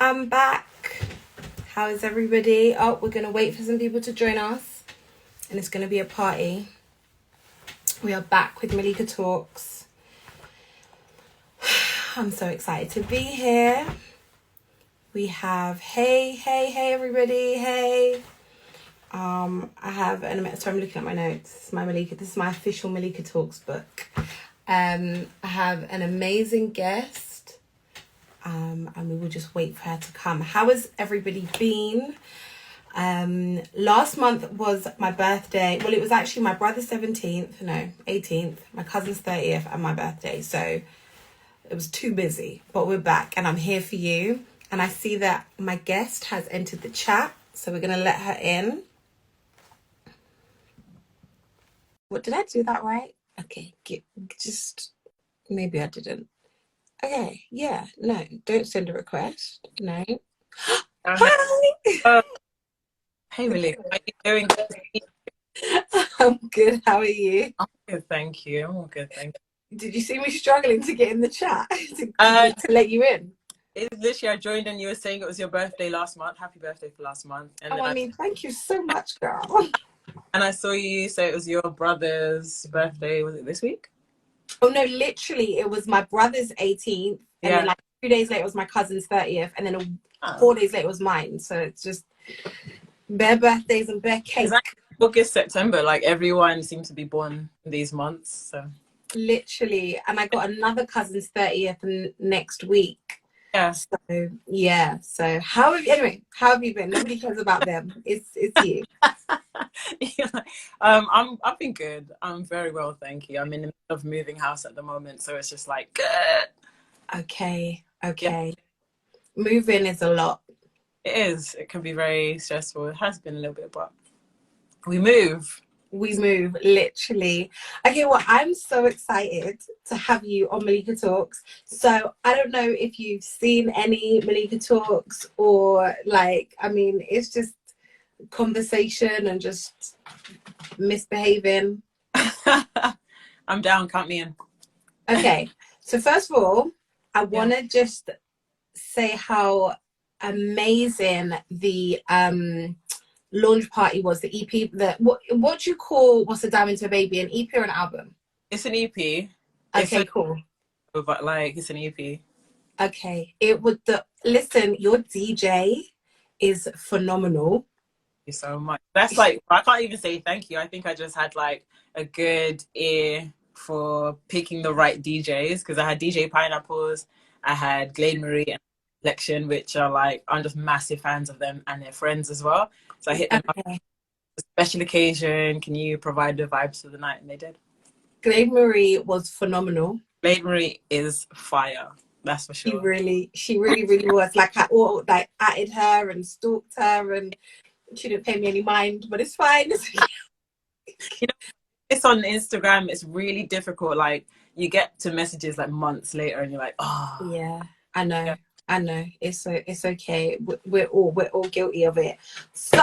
I'm back. How is everybody? Oh, we're going to wait for some people to join us. And it's going to be a party. We are back with Malika Talks. I'm so excited to be here. We have, hey everybody, hey. I have, so I'm looking at my notes. This is my Malika, this is my official Malika Talks book. I have an amazing guest. And we will just wait for her to come. How has everybody been? Last month was my birthday. Well, it was actually my brother's 18th, my cousin's 30th, and my birthday. So it was too busy, but we're back and I'm here for you. And I see that my guest has entered the chat. So we're going to let her in. What, did I do that right? Okay, maybe I didn't. Okay, yeah, no, don't send a request. No. Hi! Hey, Malika, how are you doing? I'm good, how are you? I'm good, thank you. I'm all good, thank you. Did you see me struggling to get in the chat to let you in? It's literally, I joined and you were saying it was your birthday last month. Happy birthday for last month. And I mean, thank you so much, girl. And I saw you say it was your brother's birthday. Was it this week? Oh no, literally, it was my brother's 18th, and then like 2 days later it was my cousin's 30th, and then 4 days later it was mine. So it's just bare birthdays and bare cake. Exactly. August, September, like everyone seems to be born these months. So literally, and I got another cousin's 30th next week. Yeah. So yeah. So how have you been? Nobody cares about them. It's you. I've been good. I'm very well, thank you. I'm in the middle of moving house at the moment, so it's just like good. Okay. Yeah. Moving is a lot. It is. It can be very stressful. It has been a little bit, but we move, literally. Okay, well, I'm so excited to have you on Malika Talks. So I don't know if you've seen any Malika Talks or it's just conversation and just misbehaving. I'm down, count me in. Okay, so first of all, I want to just say how amazing the launch party was, the EP. What do you call What's a Diamond to a Baby, an EP or an album? It's an EP. Okay, cool. But it's an EP. Okay, listen, your DJ is phenomenal. Thank you so much. That's I can't even say thank you. I think I just had a good ear for picking the right DJs, because I had DJ Pineapples, I had Glade Marie and Selection, which are I'm just massive fans of them and their friends as well. So I hit them up. A special occasion, can you provide the vibes for the night? And they did. Glade Marie was phenomenal. Glade Marie is fire, that's for sure. She really was. I added her and stalked her, and she didn't pay me any mind, but it's fine. It's on Instagram, it's really difficult. You get to messages months later and you're like, oh. Yeah, I know. Yeah. I know. It's okay. We're all guilty of it. So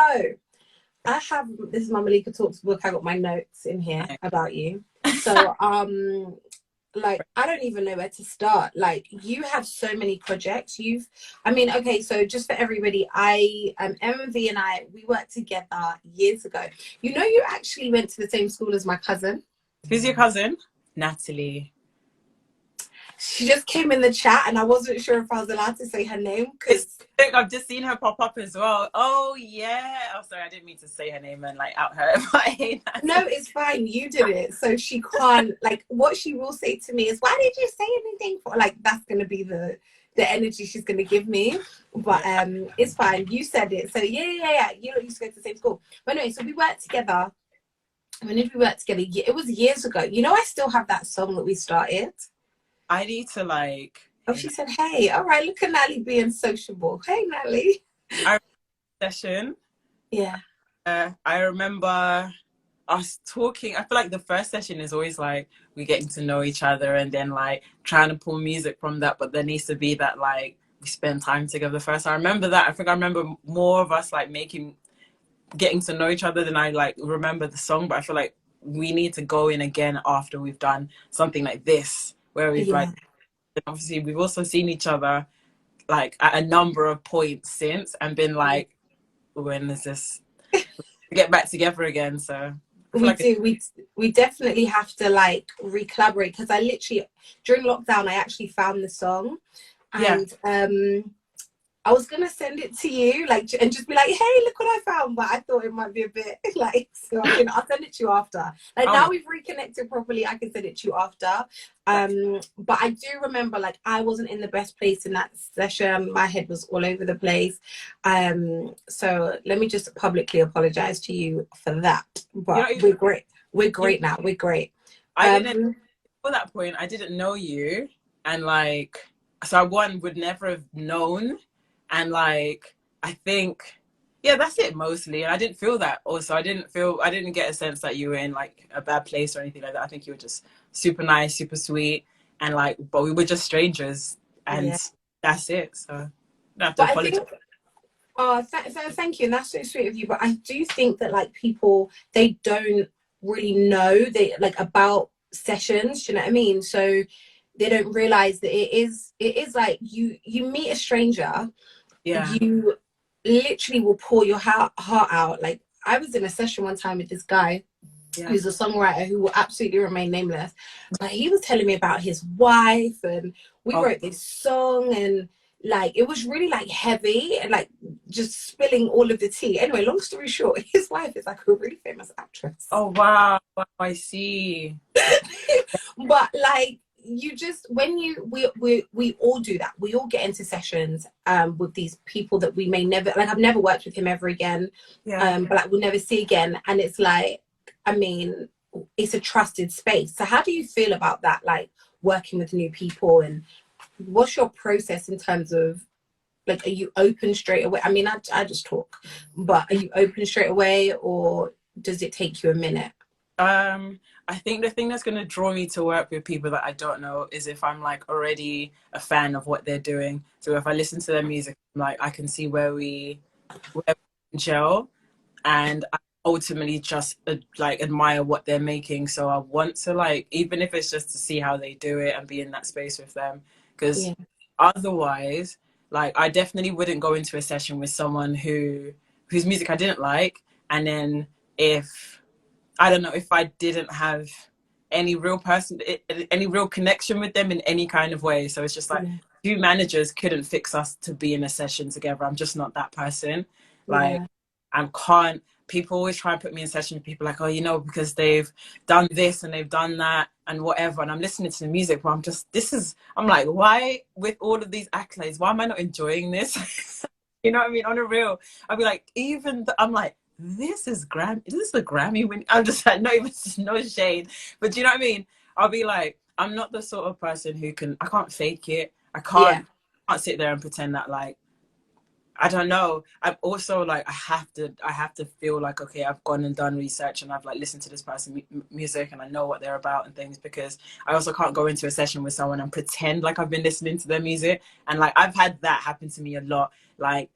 this is my Malika Talks book. I got my notes in here about you. So I don't even know where to start. You have so many projects. So just for everybody, Emmavie and we worked together years ago. You actually went to the same school as my cousin. Who's your cousin? Natalie. She just came in the chat and I wasn't sure if I was allowed to say her name because I've just seen her pop up as well. Oh yeah. Oh sorry, I didn't mean to say her name and out her. No, it's fine. You did it. So she can't what she will say to me is, why did you say anything for that's gonna be the energy she's gonna give me. But it's fine. You said it. So yeah. You used to go to the same school. But anyway, so we worked together. When did we work together? It was years ago. I still have that song that we started. I need to Oh, she said, hey, all right, look at Natalie being sociable. Hey, Natalie. Our session. Yeah. I remember us talking. I feel the first session is always we're getting to know each other and then trying to pull music from that, but there needs to be that we spend time together first. I remember that. I think I remember more of us getting to know each other than I remember the song, but I feel we need to go in again after we've done something like this, where we've obviously we've also seen each other like at a number of points since and been like, when is this get back together again? So I feel We like do. We definitely have to like recollaborate, because I literally during lockdown I actually found the song, yeah. and I was gonna send it to you, like, and just be like, "Hey, look what I found," but I thought it might be a bit like, so I'll send it to you after. Like, now we've reconnected properly, I can send it to you after. But I do remember, like, I wasn't in the best place in that session. My head was all over the place. So let me just publicly apologize to you for that. But we're great. We're great now. We're great. I didn't for that point. I didn't know you, and like, so one would never have known. And like, I think, yeah, that's it mostly. And I didn't feel that also. I didn't get a sense that you were in like a bad place or anything like that. I think you were just super nice, super sweet. And like, but we were just strangers, and that's it. So I don't have to apologize. I think, thank you. And that's so sweet of you. But I do think that like people, they don't really know like about sessions, do you know what I mean? So they don't realize that it is like you meet a stranger, you literally will pour your heart out. Like, I was in a session one time with this guy who's a songwriter who will absolutely remain nameless, but he was telling me about his wife, and we wrote this song, and like it was really like heavy and like just spilling all of the tea. Anyway, long story short, his wife is like a really famous actress. Oh wow, I see. But like, you just, when we all do that, we all get into sessions with these people that we may never, like, I've never worked with him ever again, but like we'll never see again, and it's like, I mean, it's a trusted space. So how do you feel about that, like working with new people, and what's your process in terms of, like, are you open straight away? I mean, I just talk, but are you open straight away, or does it take you a minute? I think the thing that's going to draw me to work with people that I don't know is if I'm like already a fan of what they're doing. So if I listen to their music, like I can see where we gel, and I ultimately just like admire what they're making. So I want to, like, even if it's just to see how they do it and be in that space with them, because otherwise, like, I definitely wouldn't go into a session with someone whose music I didn't like, and then if I don't know, if I didn't have any real connection with them in any kind of way. So it's just like, two managers couldn't fix us to be in a session together. I'm just not that person. Like, people always try and put me in session with people like, oh, you know, because they've done this and they've done that and whatever. And I'm listening to the music, but I'm like, why, with all of these accolades, why am I not enjoying this? You know what I mean? On a real, I'll be like, I'm like, this is the Grammy win. I'm just like, no, even no shade, but do you know what I mean? I'll be like, I'm not the sort of person I can't fake it. I can't sit there and pretend that, like, I don't know. I'm also like, I have to feel like, okay, I've gone and done research and I've like listened to this person's music and I know what they're about and things, because I also can't go into a session with someone and pretend like I've been listening to their music. And like, I've had that happen to me a lot. Like,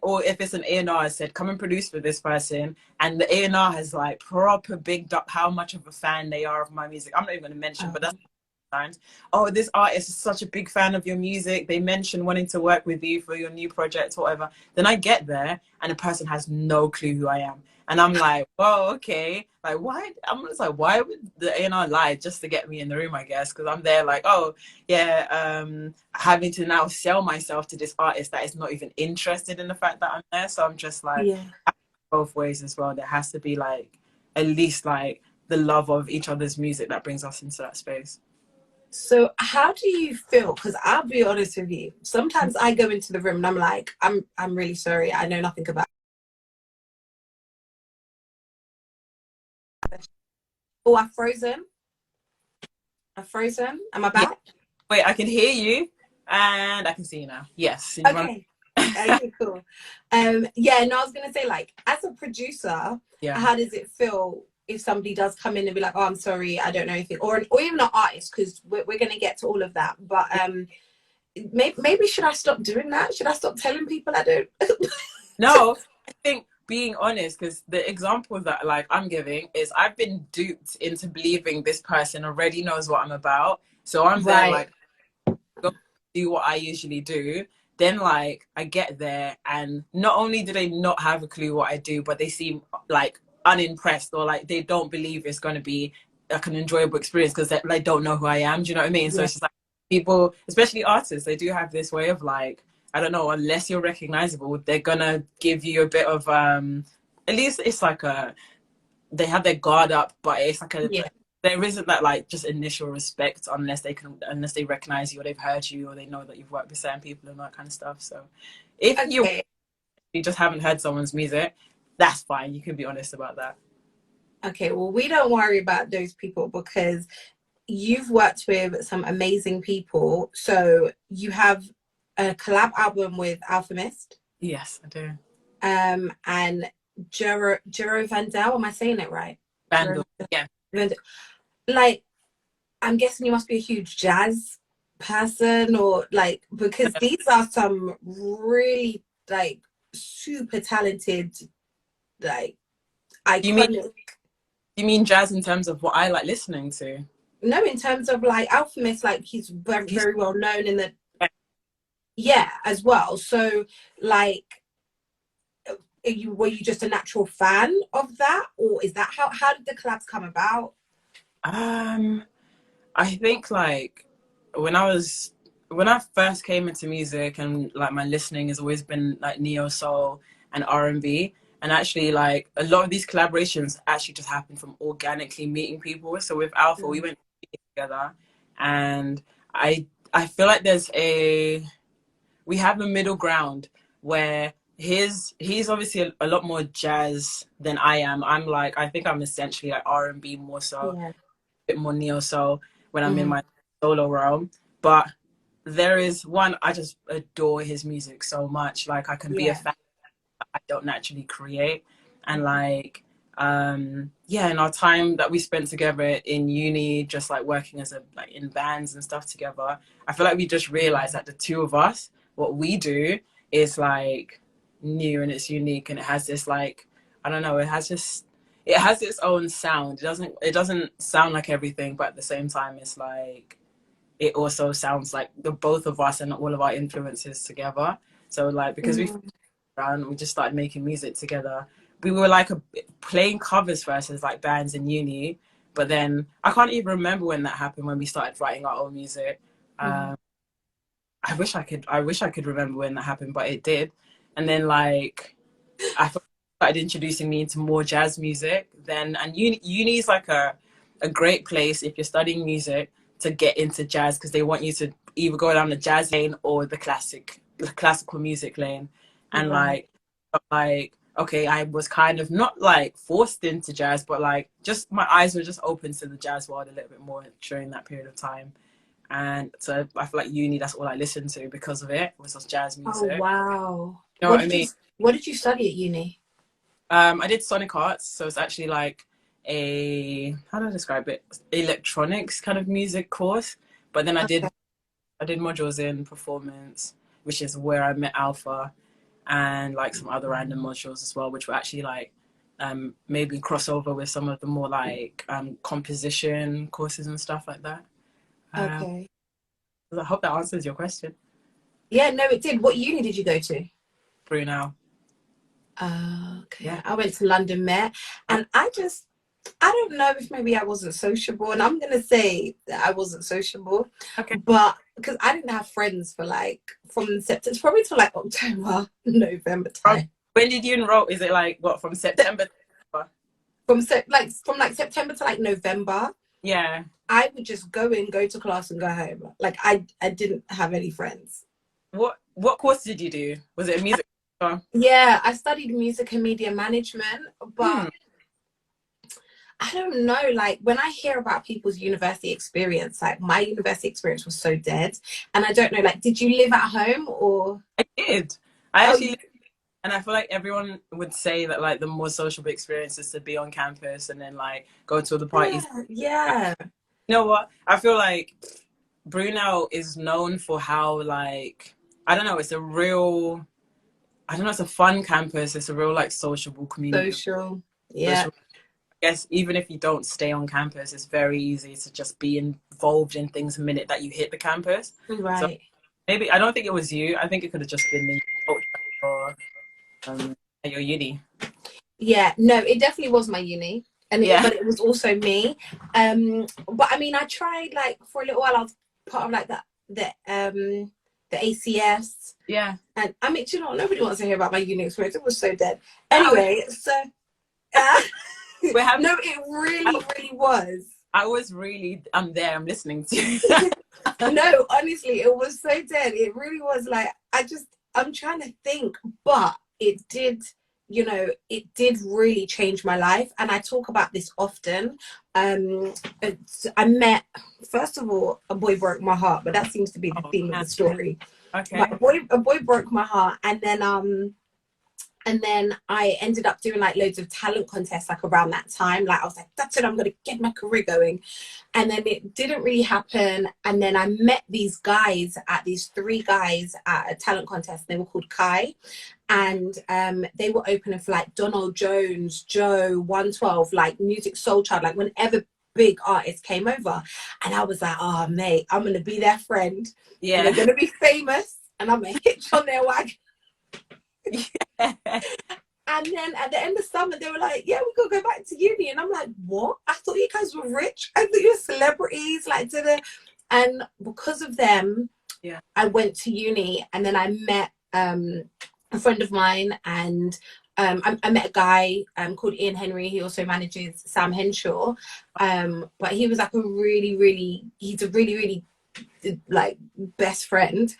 or if it's an A&R, I said, come and produce for this person, and the A&R has like proper bigged up how much of a fan they are of my music. I'm not even going to mention, but that's times, oh, this artist is such a big fan of your music, they mentioned wanting to work with you for your new project, whatever. Then I get there and the person has no clue who I am, and I'm like, whoa, okay, like, why? I'm just like, why would the A&R lie just to get me in the room? I guess because I'm there like, oh yeah, having to now sell myself to this artist that is not even interested in the fact that I'm there. So I'm just like, both ways as well. There has to be like at least like the love of each other's music that brings us into that space. So how do you feel? Because I'll be honest with you, sometimes I go into the room and I'm like, I'm really sorry, I know nothing about it. Oh, I've frozen. Am I back? Yeah. Wait, I can hear you and I can see you now. Yes. Okay. Okay, cool. Yeah, no, I was gonna say, like, as a producer, how does it feel if somebody does come in and be like, oh, I'm sorry, I don't know anything, or even an artist, because we're gonna get to all of that, but maybe should I stop doing that? Should I stop telling people I don't? No, I think being honest, because the example that like I'm giving is I've been duped into believing this person already knows what I'm about, so I'm there like, go do what I usually do, then like I get there and not only do they not have a clue what I do, but they seem like unimpressed, or like they don't believe it's going to be like an enjoyable experience because they don't know who I am. Do you know what I mean? So Yeah. it's just like people, especially artists, they do have this way of like, I don't know, unless you're recognizable, they're gonna give you a bit of at least it's like they have their guard up, but it's like Yeah. there isn't that like just initial respect unless they recognize you or they've heard you or they know that you've worked with certain people and that kind of stuff. So if Okay. you just haven't heard someone's music, that's fine. You can be honest about that. Okay, well, we don't worry about those people because you've worked with some amazing people. So you have a collab album with Alchemist. Yes, I do. And Jero Vandal. Am I saying it right? Vandal. Yeah. Vandal. Like, I'm guessing you must be a huge jazz person, or like, because these are some really like super talented, like iconic. You mean jazz in terms of what I like listening to? No, in terms of like Alchemist, like he's very, very well known in the as well. So like, were you just a natural fan of that, or is that how did the collabs come about? I think like when I first came into music, and like my listening has always been like neo soul and R&B, and actually like a lot of these collaborations actually just happened from organically meeting people. So with Alpha, we went together, and I feel like we have a middle ground where he's obviously a lot more jazz than I am. I think I'm essentially like R&B more so, a bit more neo soul when I'm in my solo realm. But there is one, I just adore his music so much. Like I can be a fan, I don't naturally create. And like in our time that we spent together in uni, just like working as like in bands and stuff together, I feel like we just realized that the two of us, what we do is like new and it's unique, and it has this like, I don't know, it has its own sound. It doesn't sound like everything, but at the same time it's like it also sounds like the both of us and all of our influences together. So like because we just started making music together. We were like playing covers first as like bands in uni, but then I can't even remember when that happened, when we started writing our own music. I wish I could remember when that happened, but it did. And then like I started introducing me into more jazz music then, and uni is like a great place if you're studying music to get into jazz, because they want you to either go down the jazz lane or the classical music lane. And like okay, I was kind of not like forced into jazz, but like just my eyes were just open to the jazz world a little bit more during that period of time. And so I feel like uni, that's all I listened to because of it, was just jazz music. Oh wow. You know what I mean? What did you study at uni? I did Sonic Arts, so it's actually like how do I describe it? Electronics kind of music course. But then I did modules in performance, which is where I met Alpha, and like some other random modules as well, which were actually like maybe crossover with some of the more like composition courses and stuff like that. I hope that answers your question. Yeah, no, it did. What uni did you go to? Brunel. Okay. Yeah. I went to London Met, and I don't know if maybe I wasn't sociable, and I'm gonna say that I wasn't sociable. Okay. But because I didn't have friends for like from September, probably to like October, November time. When did you enroll? Is it like what, from September? From September to like November. Yeah. I would just go to class and go home. Like I didn't have any friends. What course did you do? Was it a music? Yeah, I studied music and media management, but I don't know, like when I hear about people's university experience, like my university experience was so dead. And I don't know, like, did you live at home or? I did. I actually and I feel like everyone would say that like the more sociable experience is to be on campus and then like go to all the parties. Yeah. You know what? I feel like Brunel is known for how like, I don't know, it's a fun campus. It's a real like sociable community. Social. Yeah. Social. I guess even if you don't stay on campus, it's very easy to just be involved in things the minute that you hit the campus. Right. maybe, I don't think it was you. I think it could have just been the culture at your uni. Yeah, no, it definitely was my uni, but it was also me. But I mean, I tried like for a little while. I was part of like the ACS. Yeah. And I mean, do you know, nobody wants to hear about my uni experience. It was so dead. Anyway, so no, it really was. I was really, I'm there, I'm listening to you. No, honestly, it was so dead. It really was like, I'm trying to think, but it did, it did really change my life. And I talk about this often. I met, first of all, a boy broke my heart, but that seems to be the theme of the story. Okay. But a boy broke my heart, and then I ended up doing like loads of talent contests like around that time. Like I was like, that's it, I'm gonna get my career going. And then it didn't really happen. And then I met these three guys at a talent contest. They were called Kai. And they were opening for like Donald Jones, Joe, 112, like Music Soul Child, like whenever big artists came over. And I was like, oh mate, I'm gonna be their friend. Yeah. And they're gonna be famous and I'm gonna hitch on their wagon. Yeah. And then at the end of summer they were like, yeah, we could go back to uni. And I'm like, what? I thought you guys were rich. I thought you were celebrities. And because of them, I went to uni. And then I met a friend of mine, and I met a guy called Ian Henry. He also manages Sam Henshaw, but he was like he's a really like best friend.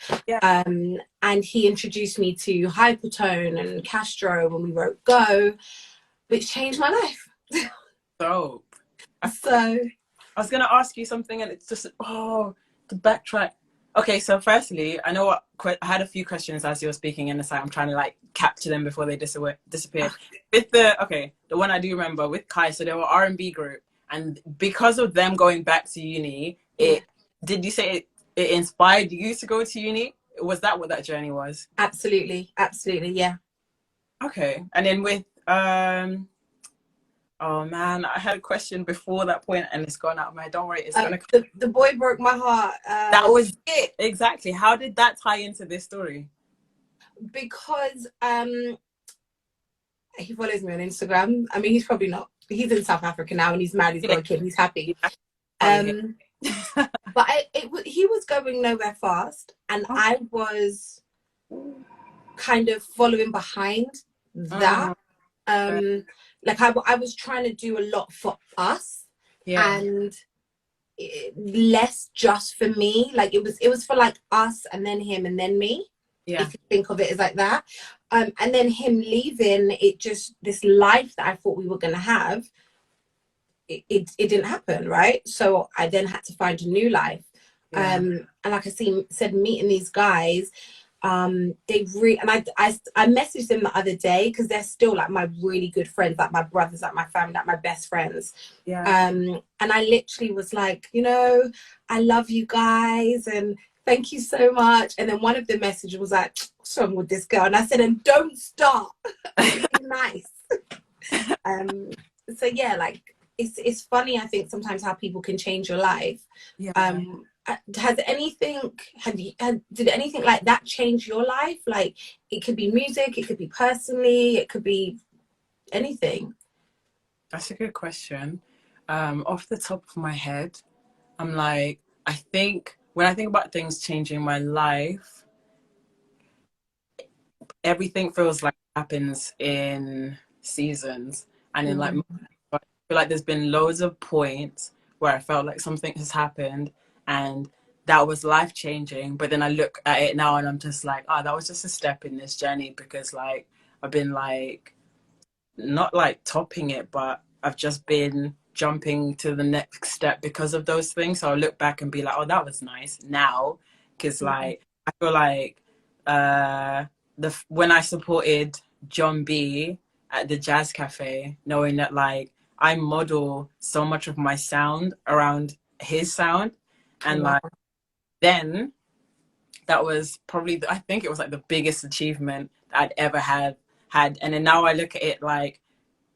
And he introduced me to Hypertone and Castro when we wrote Go, which changed my life. So I was gonna ask you something, and it's just to backtrack. Okay, so firstly, I know I had a few questions as you were speaking, and I'm trying to like capture them before they disappear. With the one I do remember with Kai, so they were R&B group, and because of them going back to uni, did you say it inspired you to go to uni? Was that what that journey was? Absolutely, yeah. Okay, and then with oh man, I had a question before that point and it's gone out of my head. Don't worry, it's gonna come. The boy broke my heart. That was it. Exactly. How did that tie into this story? Because he follows me on Instagram. I mean, he's probably not. He's in South Africa now and he's married, he's got a kid, he's happy. But he was going nowhere fast, and I was kind of following behind that. Like I was trying to do a lot for us, and less just for me. Like it was for like us, and then him, and then me. If you think of it as like that. And then him leaving, it just, this life that I thought we were gonna have, it didn't happen, right? So I then had to find a new life. And like I said, meeting these guys, they really, and I messaged them the other day because they're still like my really good friends, like my brothers, like my family, like my best friends. And I literally was like, I love you guys and thank you so much. And then one of the messages was like, what's wrong with this girl? And I said, and don't stop. Be nice. So yeah, like it's funny, I think, sometimes how people can change your life. Did anything like that change your life? Like it could be music, it could be personally, it could be anything. That's a good question. Off the top of my head, I'm like, I think when I think about things changing my life, everything feels like it happens in seasons. And in like, I feel like there's been loads of points where I felt like something has happened and that was life-changing. But then I look at it now and I'm just like, oh, that was just a step in this journey, because like I've been like, not like topping it, but I've just been jumping to the next step because of those things. So I'll look back and be like, oh, that was nice now. Because like I feel like when I supported John B at the Jazz Cafe, knowing that like I model so much of my sound around his sound, and like then that was probably I think it was like the biggest achievement that I'd ever had. And then now I look at it like,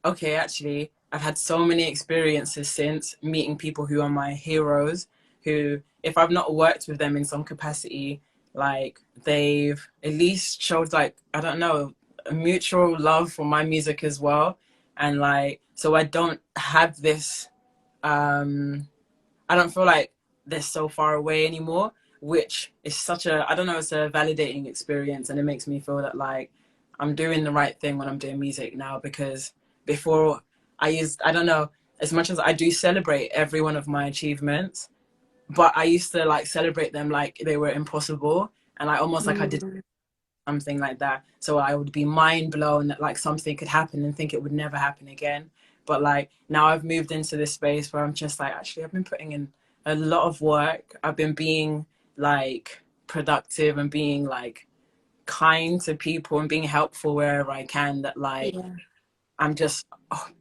okay, actually I've had so many experiences since, meeting people who are my heroes, who if I've not worked with them in some capacity, like they've at least showed like, I don't know, a mutual love for my music as well. And like, so I don't have this, I don't feel like they're so far away anymore, which is such a, I don't know, it's a validating experience. And it makes me feel that like I'm doing the right thing when I'm doing music now, because before I don't know, as much as I do celebrate every one of my achievements, but I used to like celebrate them like they were impossible. And I almost like I did Mm, something like that. So I would be mind blown that like something could happen and think it would never happen again. But like now I've moved into this space where I'm just like, actually, I've been putting in a lot of work. I've been being like productive and being like kind to people and being helpful wherever I can. That like, yeah. I'm just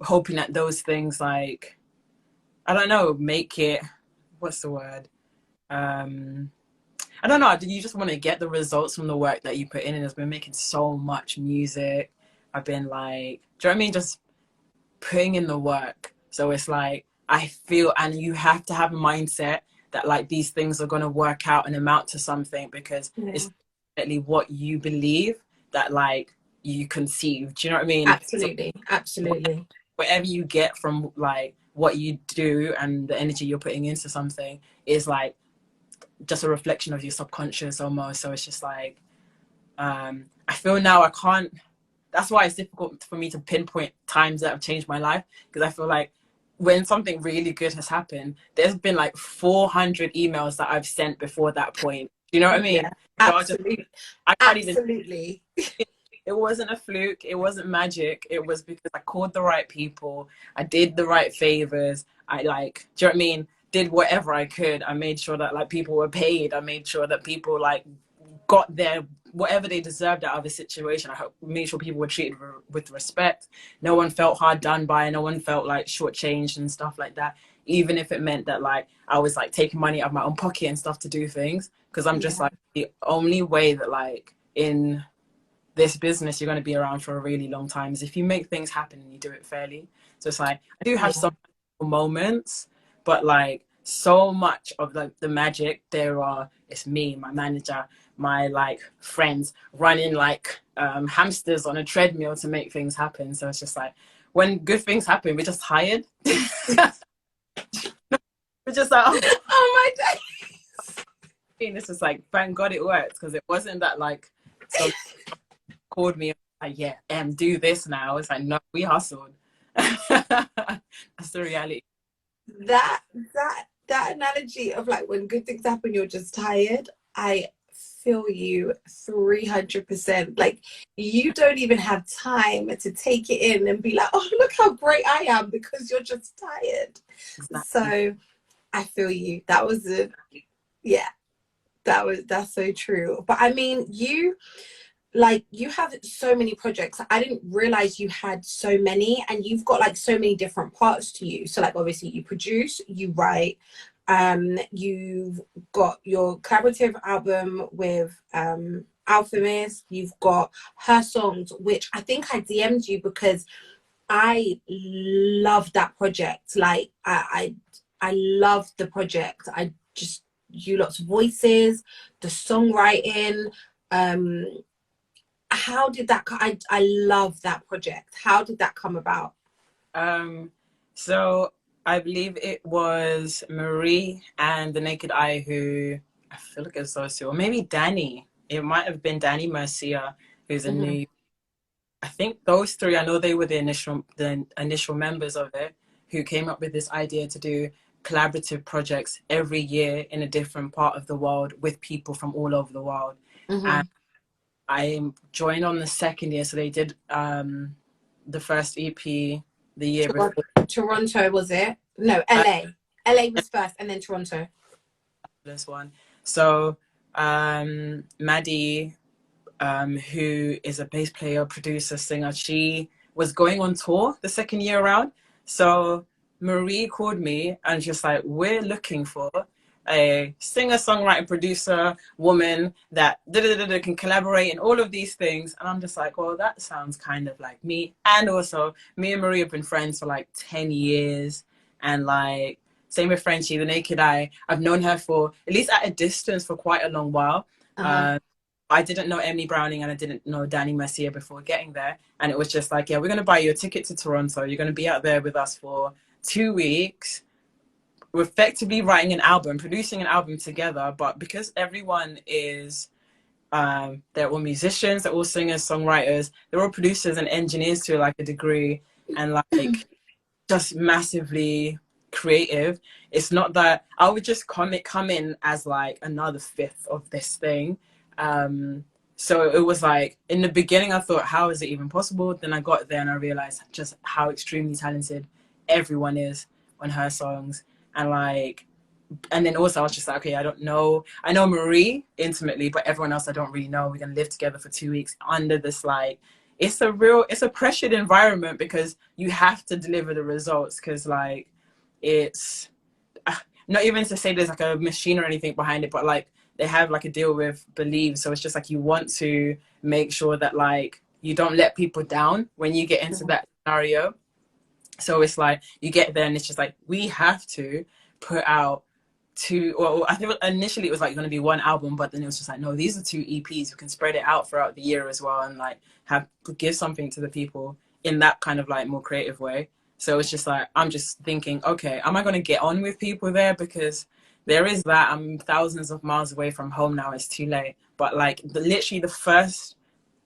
hoping that those things like, I don't know, make it, what's the word? Um, I don't know. You just want to get the results from the work that you put in, and I've been making so much music. I've been like, do you know what I mean? Just putting in the work. So it's like I feel, and you have to have a mindset that like these things are gonna work out and amount to something, because Yeah. it's definitely what you believe that like you conceive. Do you know what I mean? So Absolutely. Absolutely. whatever you get from like what you do and the energy you're putting into something is like just a reflection of your subconscious almost. So it's just like I feel now I can't, that's why it's difficult for me to pinpoint times that have changed my life, because I feel like when something really good has happened, there's been like 400 emails that I've sent before that point. You know what I mean? Yeah. So Absolutely. I can't even, Absolutely. it wasn't a fluke, it wasn't magic, it was because I called the right people, I did the right favors, I like, do you know what I mean, did whatever I could. I made sure that like people were paid, I made sure that people like got their whatever they deserved out of the situation. I made sure people were treated with respect. No one felt hard done by, no one felt like shortchanged and stuff like that, even if it meant that like I was like taking money out of my own pocket and stuff to do things, because I'm just Yeah. like, the only way that like in this business you're going to be around for a really long time is if you make things happen and you do it fairly. So it's like I do have Yeah. some moments, but like so much of like the magic there are, it's me, my manager, my like friends running like hamsters on a treadmill to make things happen. So it's just like when good things happen, we're just tired. We're just like, oh, Oh my days. this is like, thank God it worked, because it wasn't that like some called me like, yeah, do this now. It's like, no, we hustled. That's the reality. That that analogy of like when good things happen, you're just tired. I feel you 300%. Like you don't even have time to take it in and be like, oh, look how great I am, because you're just tired. Exactly. So I feel you. That was a yeah, that's so true. But I mean, you have so many projects. I didn't realize you had so many, and you've got like so many different parts to you. So like obviously you produce, you write, you've got your collaborative album with Alchemist, you've got her songs, which I think I DM'd you because I love that project. Like I love the project. I just, you lots of voices, the songwriting. um how did that I love that project. How did that come about? Um, so I believe it was Marie and the Naked Eye who, I feel like it's also, or maybe Danny. It might have been Danny Mercia, who's a Hmm. new. I think those three. I know they were the initial members of it, who came up with this idea to do collaborative projects every year in a different part of the world with people from all over the world. And Hmm. I joined on the second year, so they did the first EP the year before. Toronto, was it? No, LA was first, and then Toronto. This one. So Maddie, who is a bass player, producer, singer, she was going on tour the second year around. So Marie called me and just like, we're looking for a singer, songwriter, producer, woman that can collaborate in all of these things. And I'm just like, well, that sounds kind of like me. And also, me and Marie have been friends for like 10 years. And like, same with Frenchie, the Naked Eye. I've known her for, at least at a distance, for quite a long while. I didn't know Emily Browning and I didn't know Danny Mercier before getting there. And it was just like, yeah, we're going to buy you a ticket to Toronto. You're going to be out there with us for 2 weeks. We're effectively writing an album, producing an album together. But because everyone is, they're all musicians, they're all singers, songwriters, they're all producers and engineers to like a degree. And like, just massively creative. It's not that I would just come in as like another fifth of this thing. So it was like in the beginning I thought, how is it even possible? Then I got there and I realized just how extremely talented everyone is on her songs. And like, and then also I was just like, okay, I know Marie intimately, but everyone else I don't really know. We're gonna live together for 2 weeks under this like, it's a pressured environment because you have to deliver the results, because like it's not even to say there's like a machine or anything behind it, but like they have like a deal with Believe, so it's just like you want to make sure that like you don't let people down when you get into that scenario. So it's like you get there and it's just like we have to put out well, I think initially it was like going to be one album, but then it was just like, no, these are 2 EPs. We can spread it out throughout the year as well, and like give something to the people in that kind of like more creative way. So it's just like, I'm just thinking, okay, am I going to get on with people there? Because there is that, I'm thousands of miles away from home now. It's too late. But like literally the first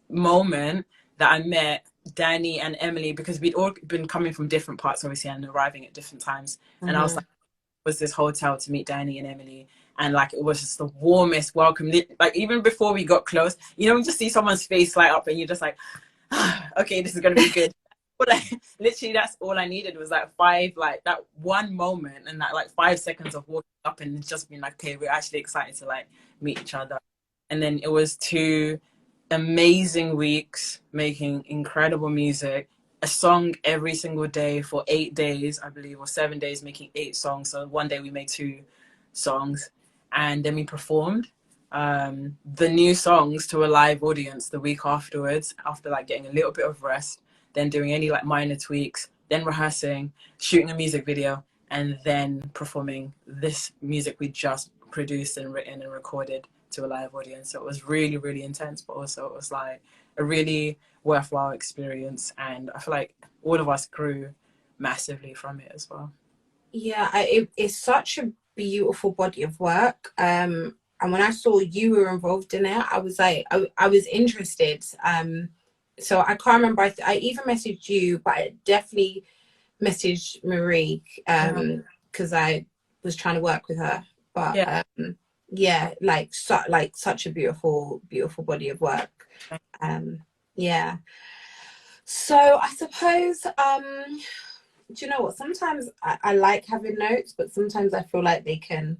moment that I met Danny and Emily, because we'd all been coming from different parts, obviously, and arriving at different times. And I was like, was this hotel to meet Danny and Emily, and like it was just the warmest welcome. Like even before we got close, you know, you just see someone's face light up and you're just like, okay, this is gonna be good. But literally that's all I needed was like that one moment and that like 5 seconds of walking up and just being like, okay, we're actually excited to like meet each other. And then it was 2 amazing weeks making incredible music, a song every single day for 8 days, I believe, or 7 days, making 8 songs. So one day we made 2 songs, and then we performed the new songs to a live audience the week afterwards, after like getting a little bit of rest, then doing any like minor tweaks, then rehearsing, shooting a music video, and then performing this music we just produced and written and recorded to a live audience. So it was really, really intense, but also it was like a really worthwhile experience, and I feel like all of us grew massively from it as well. Yeah, it's such a beautiful body of work. And when I saw you were involved in it, I was like, I was interested. So I can't remember. I even messaged you, but I definitely messaged Marie because I was trying to work with her. But yeah, like such a beautiful body of work. Yeah. So I suppose do you know what, sometimes I like having notes, but sometimes I feel like they can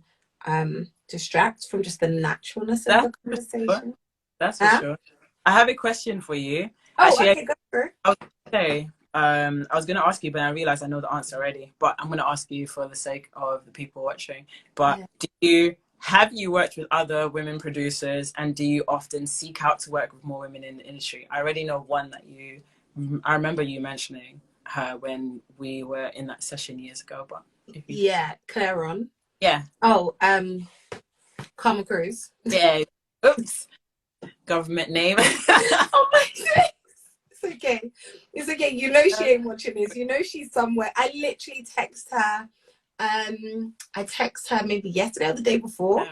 distract from just the naturalness of the conversation. That's for sure. I have a question for you. Oh, actually, okay, go for it. I was going to say, I was going to ask you, but I realized I know the answer already. But I'm going to ask you for the sake of the people watching. But have you worked with other women producers, and do you often seek out to work with more women in the industry? I already know one that I remember you mentioning her when we were in that session years ago. But Clairon. Yeah. Oh, Karma Cruz. Yeah. Oops. Government name. Oh my goodness. It's okay. You know she ain't watching this. You know she's somewhere. I literally text her. I text her maybe yesterday or the day before,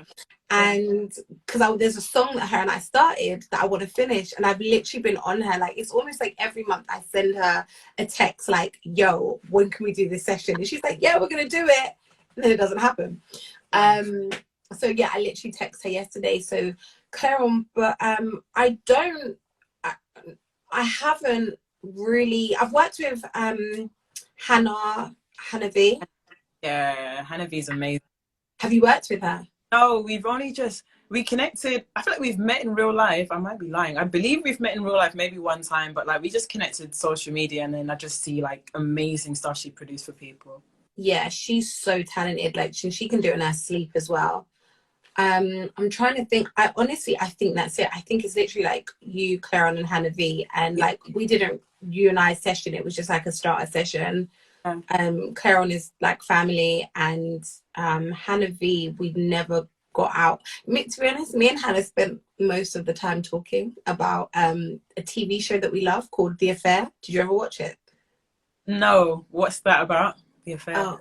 and because there's a song that her and I started that I want to finish, and I've literally been on her. Like it's almost like every month I send her a text like, "Yo, when can we do this session?" And she's like, "Yeah, we're gonna do it," and then it doesn't happen. So yeah, I literally text her yesterday. So Clairon, but I haven't really. I've worked with Emmavie. Yeah, Emmavie's amazing. Have you worked with her? No, we connected. I feel like we've met in real life. I might be lying. I believe we've met in real life maybe one time, but like we just connected social media, and then I just see like amazing stuff she produced for people. Yeah, she's so talented. Like she can do it in her sleep as well. I'm trying to think. I think that's it. I think it's literally like you, Clairon, and Emmavie, and like we didn't you and I session. It was just like a starter session. Clairon is like family, and Emmavie, we've never got out. To be honest, me and Hannah spent most of the time talking about a TV show that we love called The Affair. Did you ever watch it? No, what's that about? The Affair? Oh,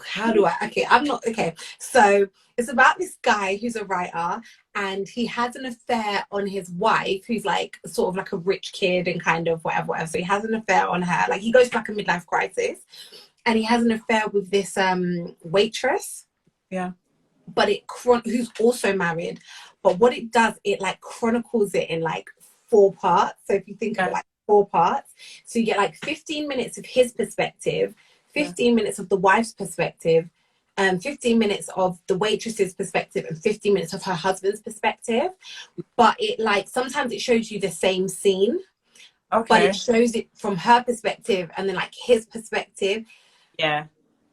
how do I? Okay, I'm not okay. So it's about this guy who's a writer, and he has an affair on his wife, who's like sort of like a rich kid and kind of whatever, whatever. So he has an affair on her. Like he goes through like a midlife crisis, and he has an affair with this waitress. Yeah. But who's also married. But what it does, it like chronicles it in like 4 parts. So if you think of like 4 parts, so you get like 15 minutes of his perspective, 15 minutes of the wife's perspective, 15 minutes of the waitress's perspective, and 15 minutes of her husband's perspective. But it like sometimes it shows you the same scene, but it shows it from her perspective and then like his perspective. Yeah.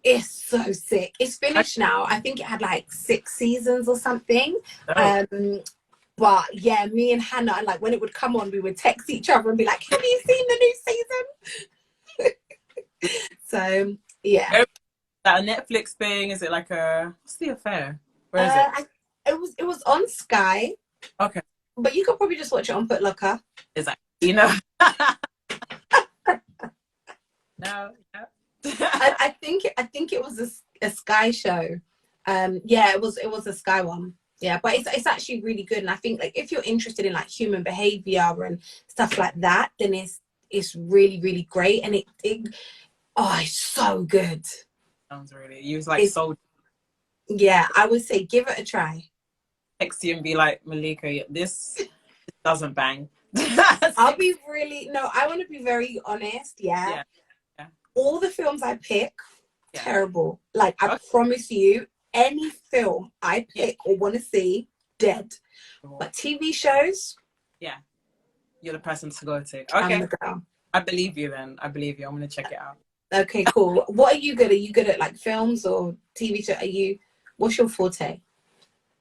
It's so sick. It's finished now. I think it had like 6 seasons or something. But yeah, me and Hannah, like when it would come on, we would text each other and be like, have you seen the new season? So yeah. Is that a Netflix thing? Is it like what's The Affair? Where is it? It was on Sky. Okay. But you could probably just watch it on Footlocker. Is that, you know? No. I think it was a Sky show. Yeah, it was a Sky one. Yeah, but it's actually really good, and I think like if you're interested in like human behavior and stuff like that, then it's really, really great, and it's so good. Sounds really. You was like sold. Yeah, I would say give it a try. Text you and be like, Malika, this doesn't bang. I'll be I want to be very honest. Yeah. All the films I pick, terrible. Like I promise you, any film I pick or want to see, dead. But TV shows, you're the person to go to. Okay, I'm the girl. I believe you. Then I believe you. I'm gonna check it out. Okay, cool. What are you good at? Are you good at like films or TV show? What's your forte?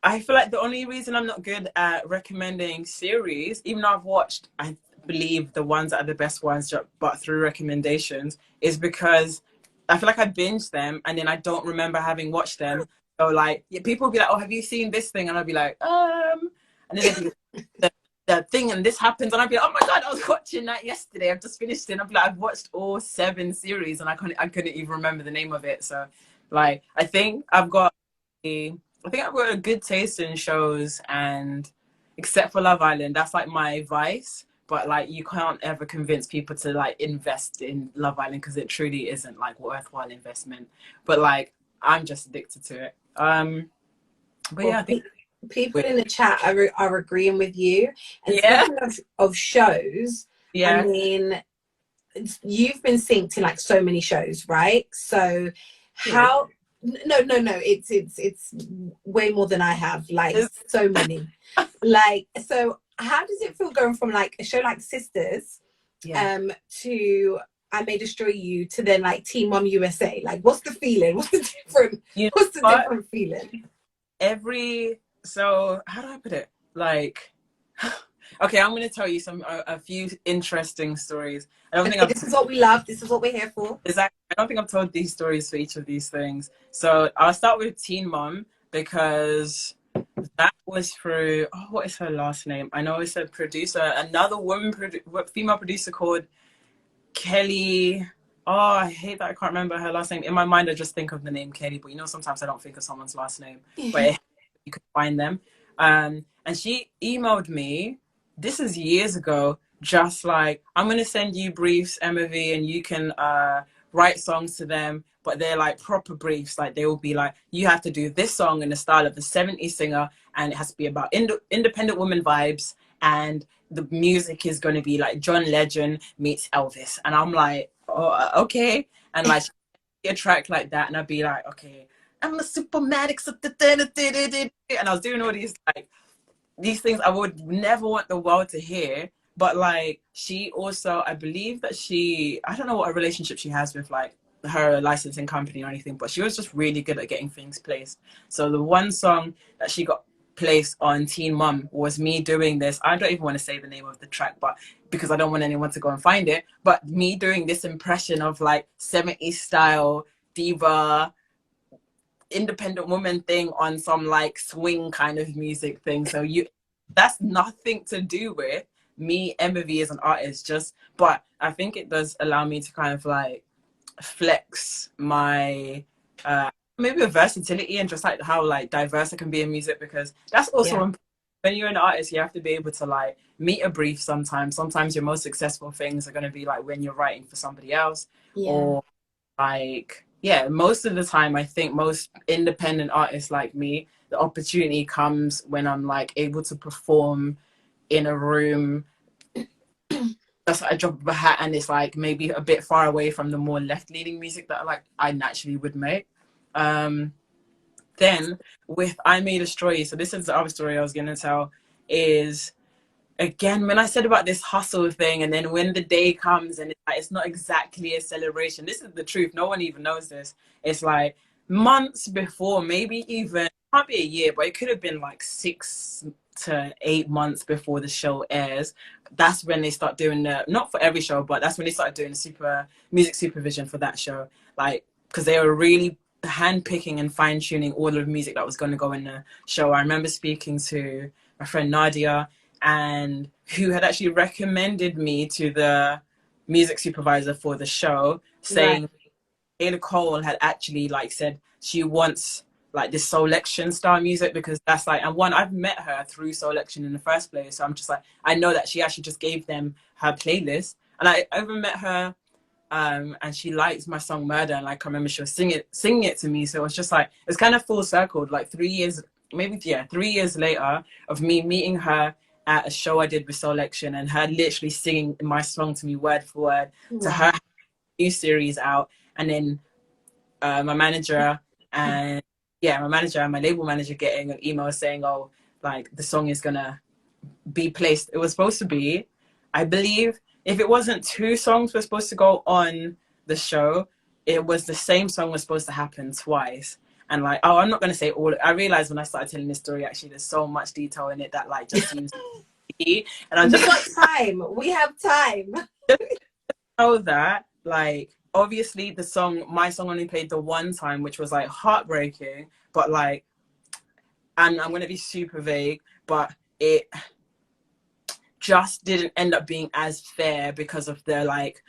I feel like the only reason I'm not good at recommending series, even though I've watched, I believe the ones that are the best ones, but through recommendations, is because I feel like I binge them and then I don't remember having watched them. So like people will be like, oh, have you seen this thing? And I'll be like, and then they'll be the thing and this happens, and I'll be like, oh my god, I was watching that yesterday. I've just finished it. And I'll be like, I've watched all 7 series and I couldn't even remember the name of it. So like I think I've got a good taste in shows, and except for Love Island, that's like my vice. But like you can't ever convince people to like invest in Love Island because it truly isn't like worthwhile investment. But like I'm just addicted to it. But yeah, I think people in the chat are agreeing with you. And speaking of shows, I mean, you've been synced in like so many shows, right? So how? No. It's way more than I have. Like so many. Like so. How does it feel going from like a show like Sisters, to I May Destroy You, to then like Teen Mom USA? Like, what's the feeling? What's the different? Different feeling? So how do I put it? Like, okay, I'm gonna tell you a few interesting stories. I don't think this is what we love. This is what we're here for. Exactly. I don't think I've told these stories for each of these things. So I'll start with Teen Mom because that was through, what is her last name? I know it's a producer, another female producer called Kelly. Oh, I hate that I can't remember her last name. In my mind, I just think of the name Kelly, but you know, sometimes I don't think of someone's last name, but you could find them. And she emailed me, this is years ago, just like, I'm going to send you briefs, Emmavie, and you can write songs to them. But they're like proper briefs. Like they will be like, you have to do this song in the style of the 70s singer, and it has to be about independent woman vibes, and the music is going to be like John Legend meets Elvis. And I'm like, oh, okay. And like a track like that, and I'd be like, okay, I'm a supermatic, and I was doing all these things I would never want the world to hear. But like she also, I believe that I don't know what a relationship she has with like her licensing company or anything, but she was just really good at getting things placed. So the one song that she got placed on Teen Mom was me doing this. I don't even want to say the name of the track, but because I don't want anyone to go and find it, but me doing this impression of like 70s style diva independent woman thing on some like swing kind of music thing. So that's nothing to do with me, Emmavie, as an artist. But I think it does allow me to kind of like flex my maybe a versatility and just like how like diverse I can be in music, because that's also important. When you're an artist, you have to be able to like meet a brief sometimes. Sometimes your most successful things are going to be like when you're writing for somebody else, or like, most of the time, I think most independent artists like me, the opportunity comes when I'm like able to perform in a room that's like a drop of a hat, and it's like maybe a bit far away from the more left-leaning music that like I naturally would make. Then with I May Destroy You, so this is the other story I was going to tell, is again, when I said about this hustle thing, and then when the day comes and it's not exactly a celebration, this is the truth. No one even knows this. It's like months before, maybe even, can't be a year, but it could have been like 6 to 8 months before the show airs. That's when they start doing not for every show, but that's when they started doing the music supervision for that show. Like, because they were really handpicking and fine-tuning all of the music that was going to go in the show. I remember speaking to my friend Nadia, and who had actually recommended me to the music supervisor for the show, saying Ada Cole had actually like said she wants like this Solection style music, because that's like, and one, I've met her through Solection in the first place, so I'm just like, I know that she actually just gave them her playlist, and I even met her and she liked my song Murder, and like I remember she was singing it to me. So it was just like, it's kind of full circled, like 3 years, maybe 3 years later, of me meeting her at a show I did with Solection, and her literally singing my song to me word for word, to her new series out, and then my manager and my label manager getting an email saying, oh, like the song is gonna be placed. It was supposed to be, I believe, if it wasn't 2 songs were supposed to go on the show, it was the same song was supposed to happen twice. And like, I'm not going to say all. I realized when I started telling this story, actually, there's so much detail in it that like just seems and I'm just, we got time. We have time. know that like, obviously my song only played the one time, which was like heartbreaking, but like, and I'm going to be super vague, but it just didn't end up being as fair because of the like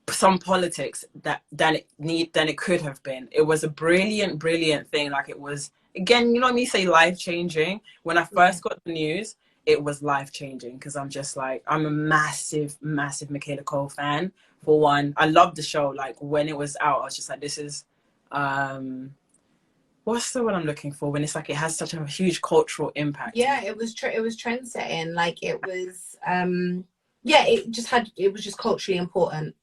some politics than it could have been. It was a brilliant thing. Like, it was, again, you know what I mean, say life-changing. When I first got the news, it was life-changing, because I'm just like, I'm a massive Michaela Cole fan. For one, I loved the show. Like, when it was out, I was just like, this is what's the word I'm looking for, when it's like it has such a huge cultural impact? It was trend setting. Like, it was it was just culturally important.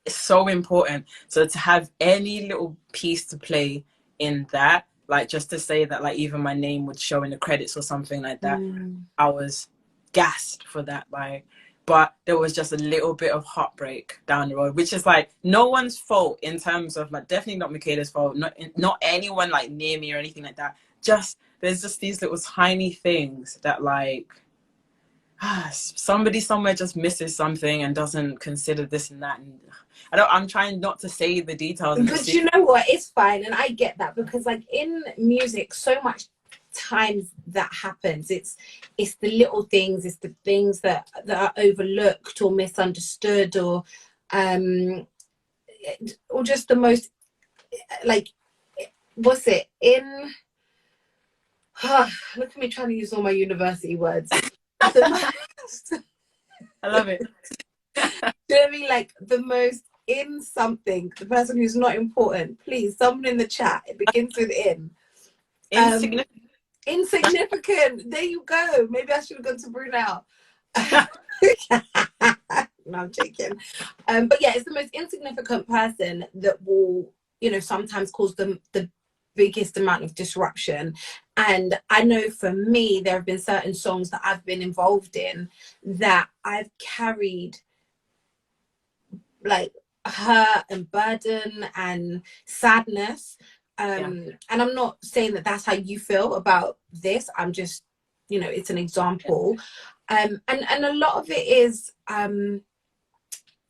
It's so important. So to have any little piece to play in that, like just to say that like even my name would show in the credits or something like that, I was gassed for that. Like, but there was just a little bit of heartbreak down the road, which is like no one's fault in terms of like, definitely not Michaela's fault, not anyone like near me or anything like that. Just there's just these little tiny things that like somebody somewhere just misses something and doesn't consider this and that, and I'm trying not to say the details, but you know what, it's fine, and I get that, because like in music, so much times that happens, it's the little things, it's the things that are overlooked or misunderstood, or just the most, like, what's it in look at me trying to use all my university words. I love it. Do you know what I mean? Like, the most in something, the person who's not important, please, someone in the chat, it begins with in. Insignificant. There you go. Maybe I should have gone to Brunel. No, I'm joking. But yeah, it's the most insignificant person that will, sometimes cause them the biggest amount of disruption. And I know for me, there have been certain songs that I've been involved in that I've carried like hurt and burden and sadness. And I'm not saying that that's how you feel about this. I'm just, it's an example. And a lot of it is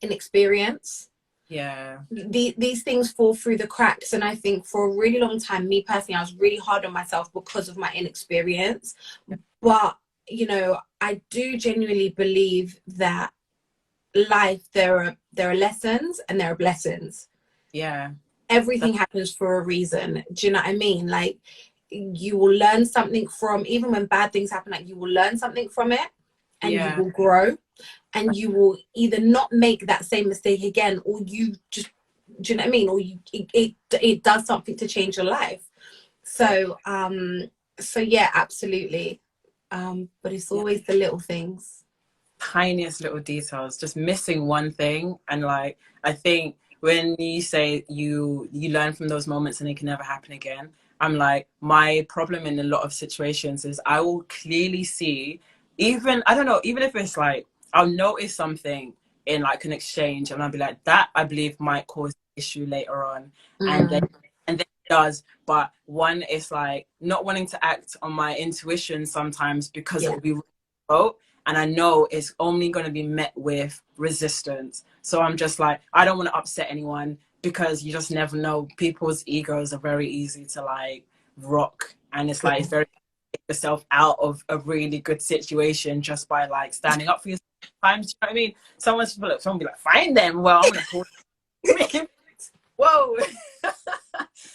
inexperience. Yeah. These things fall through the cracks. And I think for a really long time, me personally, I was really hard on myself because of my inexperience. But, you know, I do genuinely believe that life, there are lessons and there are blessings. Yeah. Everything happens for a reason. Do you know what I mean? Like, you will learn something from, even when bad things happen, like you will learn something from it, and you will grow, and you will either not make that same mistake again, or you just, do you know what I mean? Or it does something to change your life. So so yeah, absolutely. But it's always the little things, tiniest little details, just missing one thing. And like, I think when you say you learn from those moments and they can never happen again, I'm like, my problem in a lot of situations is I will clearly see, even, I don't know, even if it's like, I'll notice something in like an exchange and I'll be like, that I believe might cause issue later on. And then it does. But one is like not wanting to act on my intuition sometimes because it will be remote, and I know it's only going to be met with resistance. So I'm just like, I don't want to upset anyone, because you just never know. People's egos are very easy to like rock, and it's like, it's very yourself out of a really good situation just by like standing up for yourself. Sometimes, you know what I mean? Someone be like, find them. Well, I'm gonna call them. Whoa.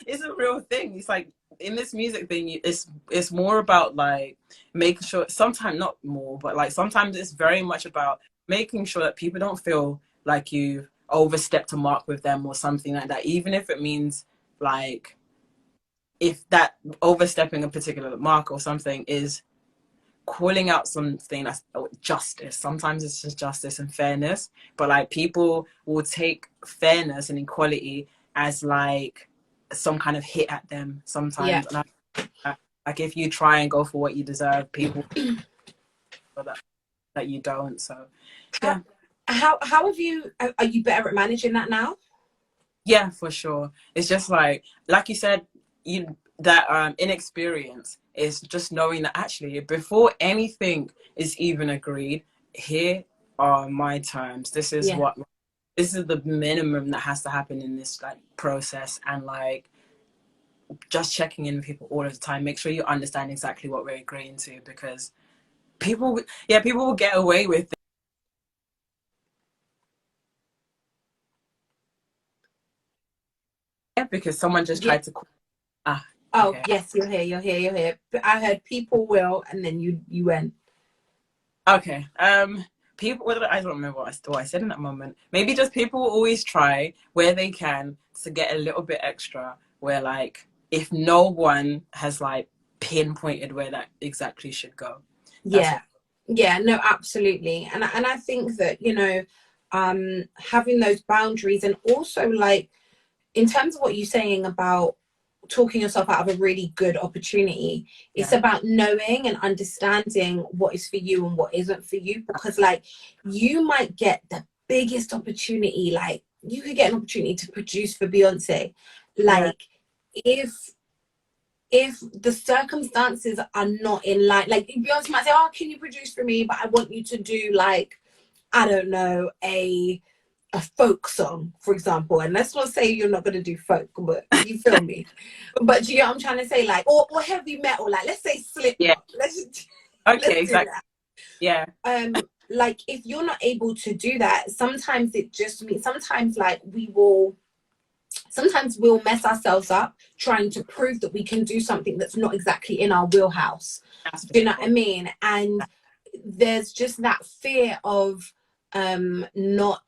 It's a real thing. It's like, in this music thing, it's more about like making sure, sometimes not more, but like sometimes it's very much about making sure that people don't feel like you overstepped a mark with them or something like that, even if it means like, if that overstepping a particular mark or something is calling out something that's justice. Sometimes it's just justice and fairness, but like people will take fairness and equality as like some kind of hit at them sometimes. And like, if you try and go for what you deserve, people that you don't. So yeah. How have you, are you better at managing that now? Yeah, for sure. It's just like you said, that inexperience is just knowing that actually before anything is even agreed, here are my terms. This is this is the minimum that has to happen in this like process. And like, just checking in with people all of the time, make sure you understand exactly what we're agreeing to, because people will get away with it because someone just tried to okay. Yes, you're here. But I heard people will, and then you went. Okay. People, I don't remember what I said in that moment. Maybe just people will always try where they can to get a little bit extra, where like, if no one has like pinpointed where that exactly should go. Yeah, no, absolutely. And I think that, you know, having those boundaries, and also like, in terms of what you're saying about talking yourself out of a really good opportunity, it's about knowing and understanding what is for you and what isn't for you. Because like, you might get the biggest opportunity, like you could get an opportunity to produce for Beyonce, like if the circumstances are not in line, like Beyonce might say, oh, can you produce for me, but I want you to do like, I don't know, a folk song, for example. And let's not say you're not going to do folk, but you feel me. But do you know what I'm trying to say? Like, or heavy metal, like let's say Slipknot. Let's exactly. Like, if you're not able to do that, sometimes it just means, sometimes like we'll mess ourselves up trying to prove that we can do something that's not exactly in our wheelhouse. Do you know what I mean? And there's just that fear of not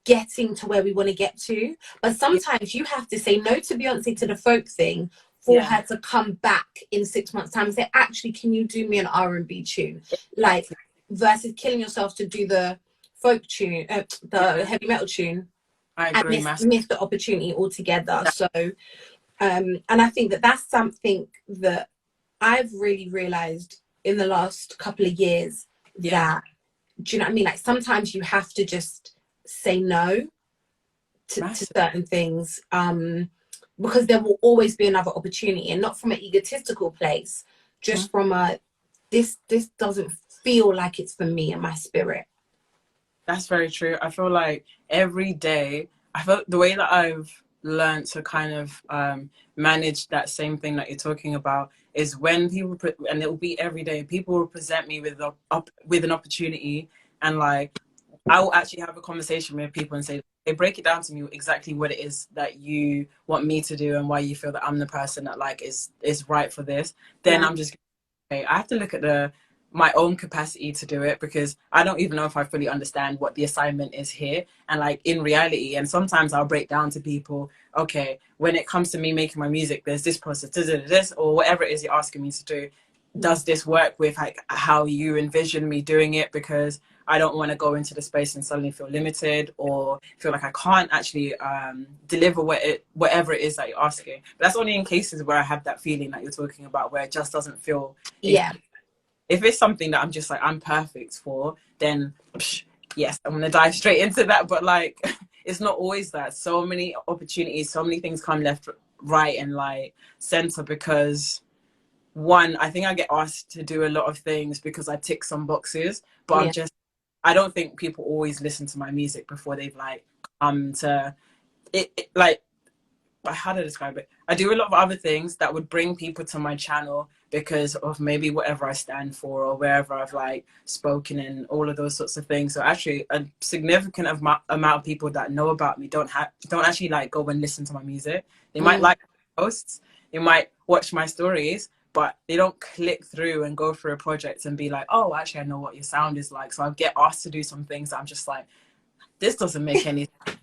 getting to where we want to get to. But sometimes you have to say no to Beyonce, to the folk thing, for her to come back in 6 months' time and say, actually, can you do me an R&B tune? Like, versus killing yourself to do the folk tune, the heavy metal tune. I agree, and miss the opportunity altogether. So and I think that that's something that I've really realized in the last couple of years, that, do you know what I mean? Like, sometimes you have to just say no to certain things, because there will always be another opportunity, and not from an egotistical place, just from a, this doesn't feel like it's for me and my spirit. That's very true. I feel like every day, I feel the way that I've learned to kind of manage that same thing that you're talking about is when people put, and it will be every day, people will present me with with an opportunity, and like I will actually have a conversation with people and say, they break it down to me exactly what it is that you want me to do and why you feel that I'm the person that like is right for this. Then Yeah. I'm just, okay, I have to look at my own capacity to do it, because I don't even know if I fully understand what the assignment is here. And like in reality, and sometimes I'll break down to people, okay, when it comes to me making my music, there's this process, this, or whatever it is you're asking me to do. Does this work with like how you envision me doing it? Because I don't want to go into the space and suddenly feel limited or feel like I can't actually deliver whatever it is that you're asking. But that's only in cases where I have that feeling that you're talking about, where it just doesn't feel. Yeah. If it's something that I'm just like, I'm perfect for, then yes, I'm going to dive straight into that. But like, it's not always that. So many opportunities, so many things come left, right, and like center, because one, I think I get asked to do a lot of things because I tick some boxes, but Yeah. I don't think people always listen to my music before they've like come to it like, how to describe it? I do a lot of other things that would bring people to my channel because of maybe whatever I stand for or wherever I've like spoken and all of those sorts of things. So actually a significant amount of people that know about me don't actually like go and listen to my music. They might like posts, they might watch my stories, but they don't click through and go through a project and be like, oh, actually I know what your sound is like. So I get asked to do some things that I'm just like, this doesn't make any sense.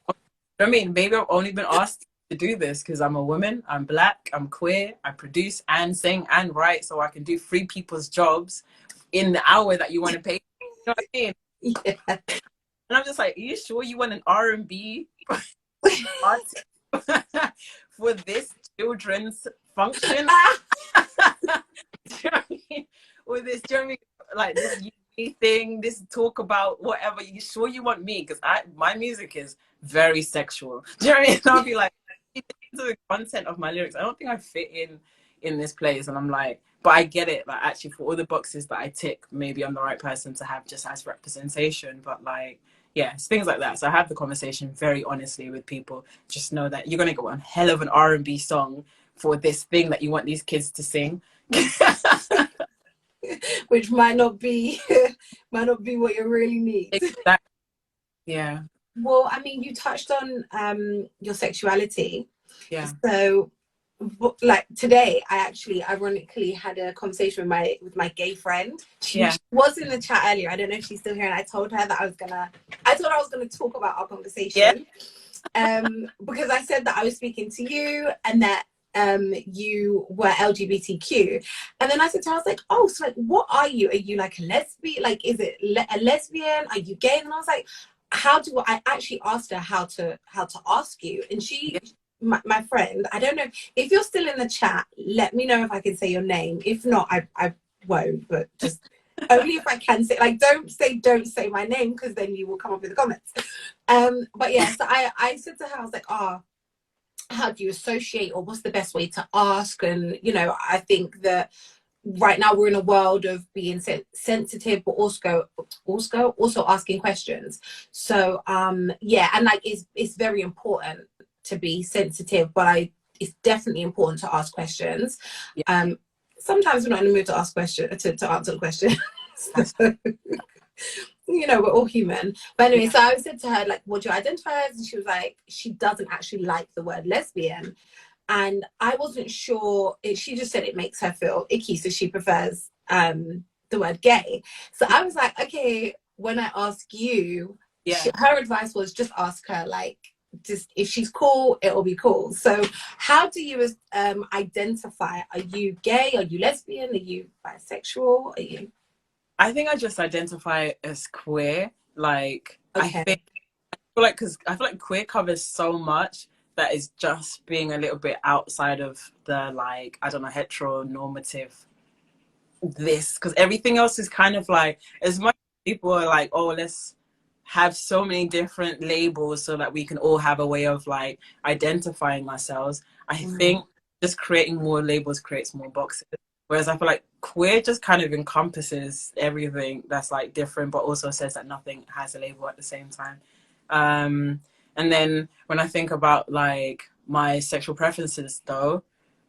I mean, maybe I've only been asked to do this because I'm a woman, I'm black, I'm queer, I produce and sing and write, so I can do 3 people's jobs in the hour that you want to pay. You know what I mean? Yeah. And I'm just like, are you sure you want an R&B artist for this children's function? Do you know what I mean? Or this, do you know what I mean? Like this thing, this talk about whatever. You sure you want me? Because my music is very sexual. Do you know what I mean? And I'll be like, into the content of my lyrics, I don't think I fit in this place. And I'm like, but I get it. Like actually, for all the boxes that I tick, maybe I'm the right person to have just as representation. But like, yeah, it's things like that. So I have the conversation very honestly with people. Just know that you're gonna get one hell of an R&B song for this thing that you want these kids to sing. Which might not be what you really need. Exactly. Yeah. Well, I mean, you touched on your sexuality. Yeah. So like today I actually ironically had a conversation with my gay friend. She was in the chat earlier. I don't know if she's still here, and I told her that I thought I was gonna talk about our conversation. Because I said that I was speaking to you and that you were LGBTQ, and then I said to her, I was like, oh, so like what are you like a lesbian, like is it a lesbian, are you gay? And I was like, I actually asked her how to ask you, and she my friend, I don't know if you're still in the chat, let me know if I can say your name. If not, I won't, but just only if I can say, like, don't say my name, because then you will come up with the comments. But yeah, so I said to her, I was like, how do you associate, or what's the best way to ask? And you know, I think that right now we're in a world of being sensitive, but also asking questions. So yeah, and like it's very important to be sensitive, but it's definitely important to ask questions. Sometimes we're not in the mood to ask questions, to answer the question. So, you know, we're all human. But anyway, so I said to her, like, what do you identify as? And she was like, she doesn't actually like the word lesbian. And I wasn't sure. She just said it makes her feel icky, so she prefers the word gay. So I was like, okay, when I ask you, her advice was just ask her, like, just if she's cool, it'll be cool. So how do you identify? Are you gay? Are you lesbian? Are you bisexual? Are you? I think I just identify as queer. Like, okay. I feel like queer covers so much that is just being a little bit outside of the, like, I don't know, heteronormative because everything else is kind of like, as much as people are like, oh, let's have so many different labels so that we can all have a way of like identifying ourselves. I think just creating more labels creates more boxes. Whereas I feel like queer just kind of encompasses everything that's like different, but also says that nothing has a label at the same time. And then when I think about like my sexual preferences, though,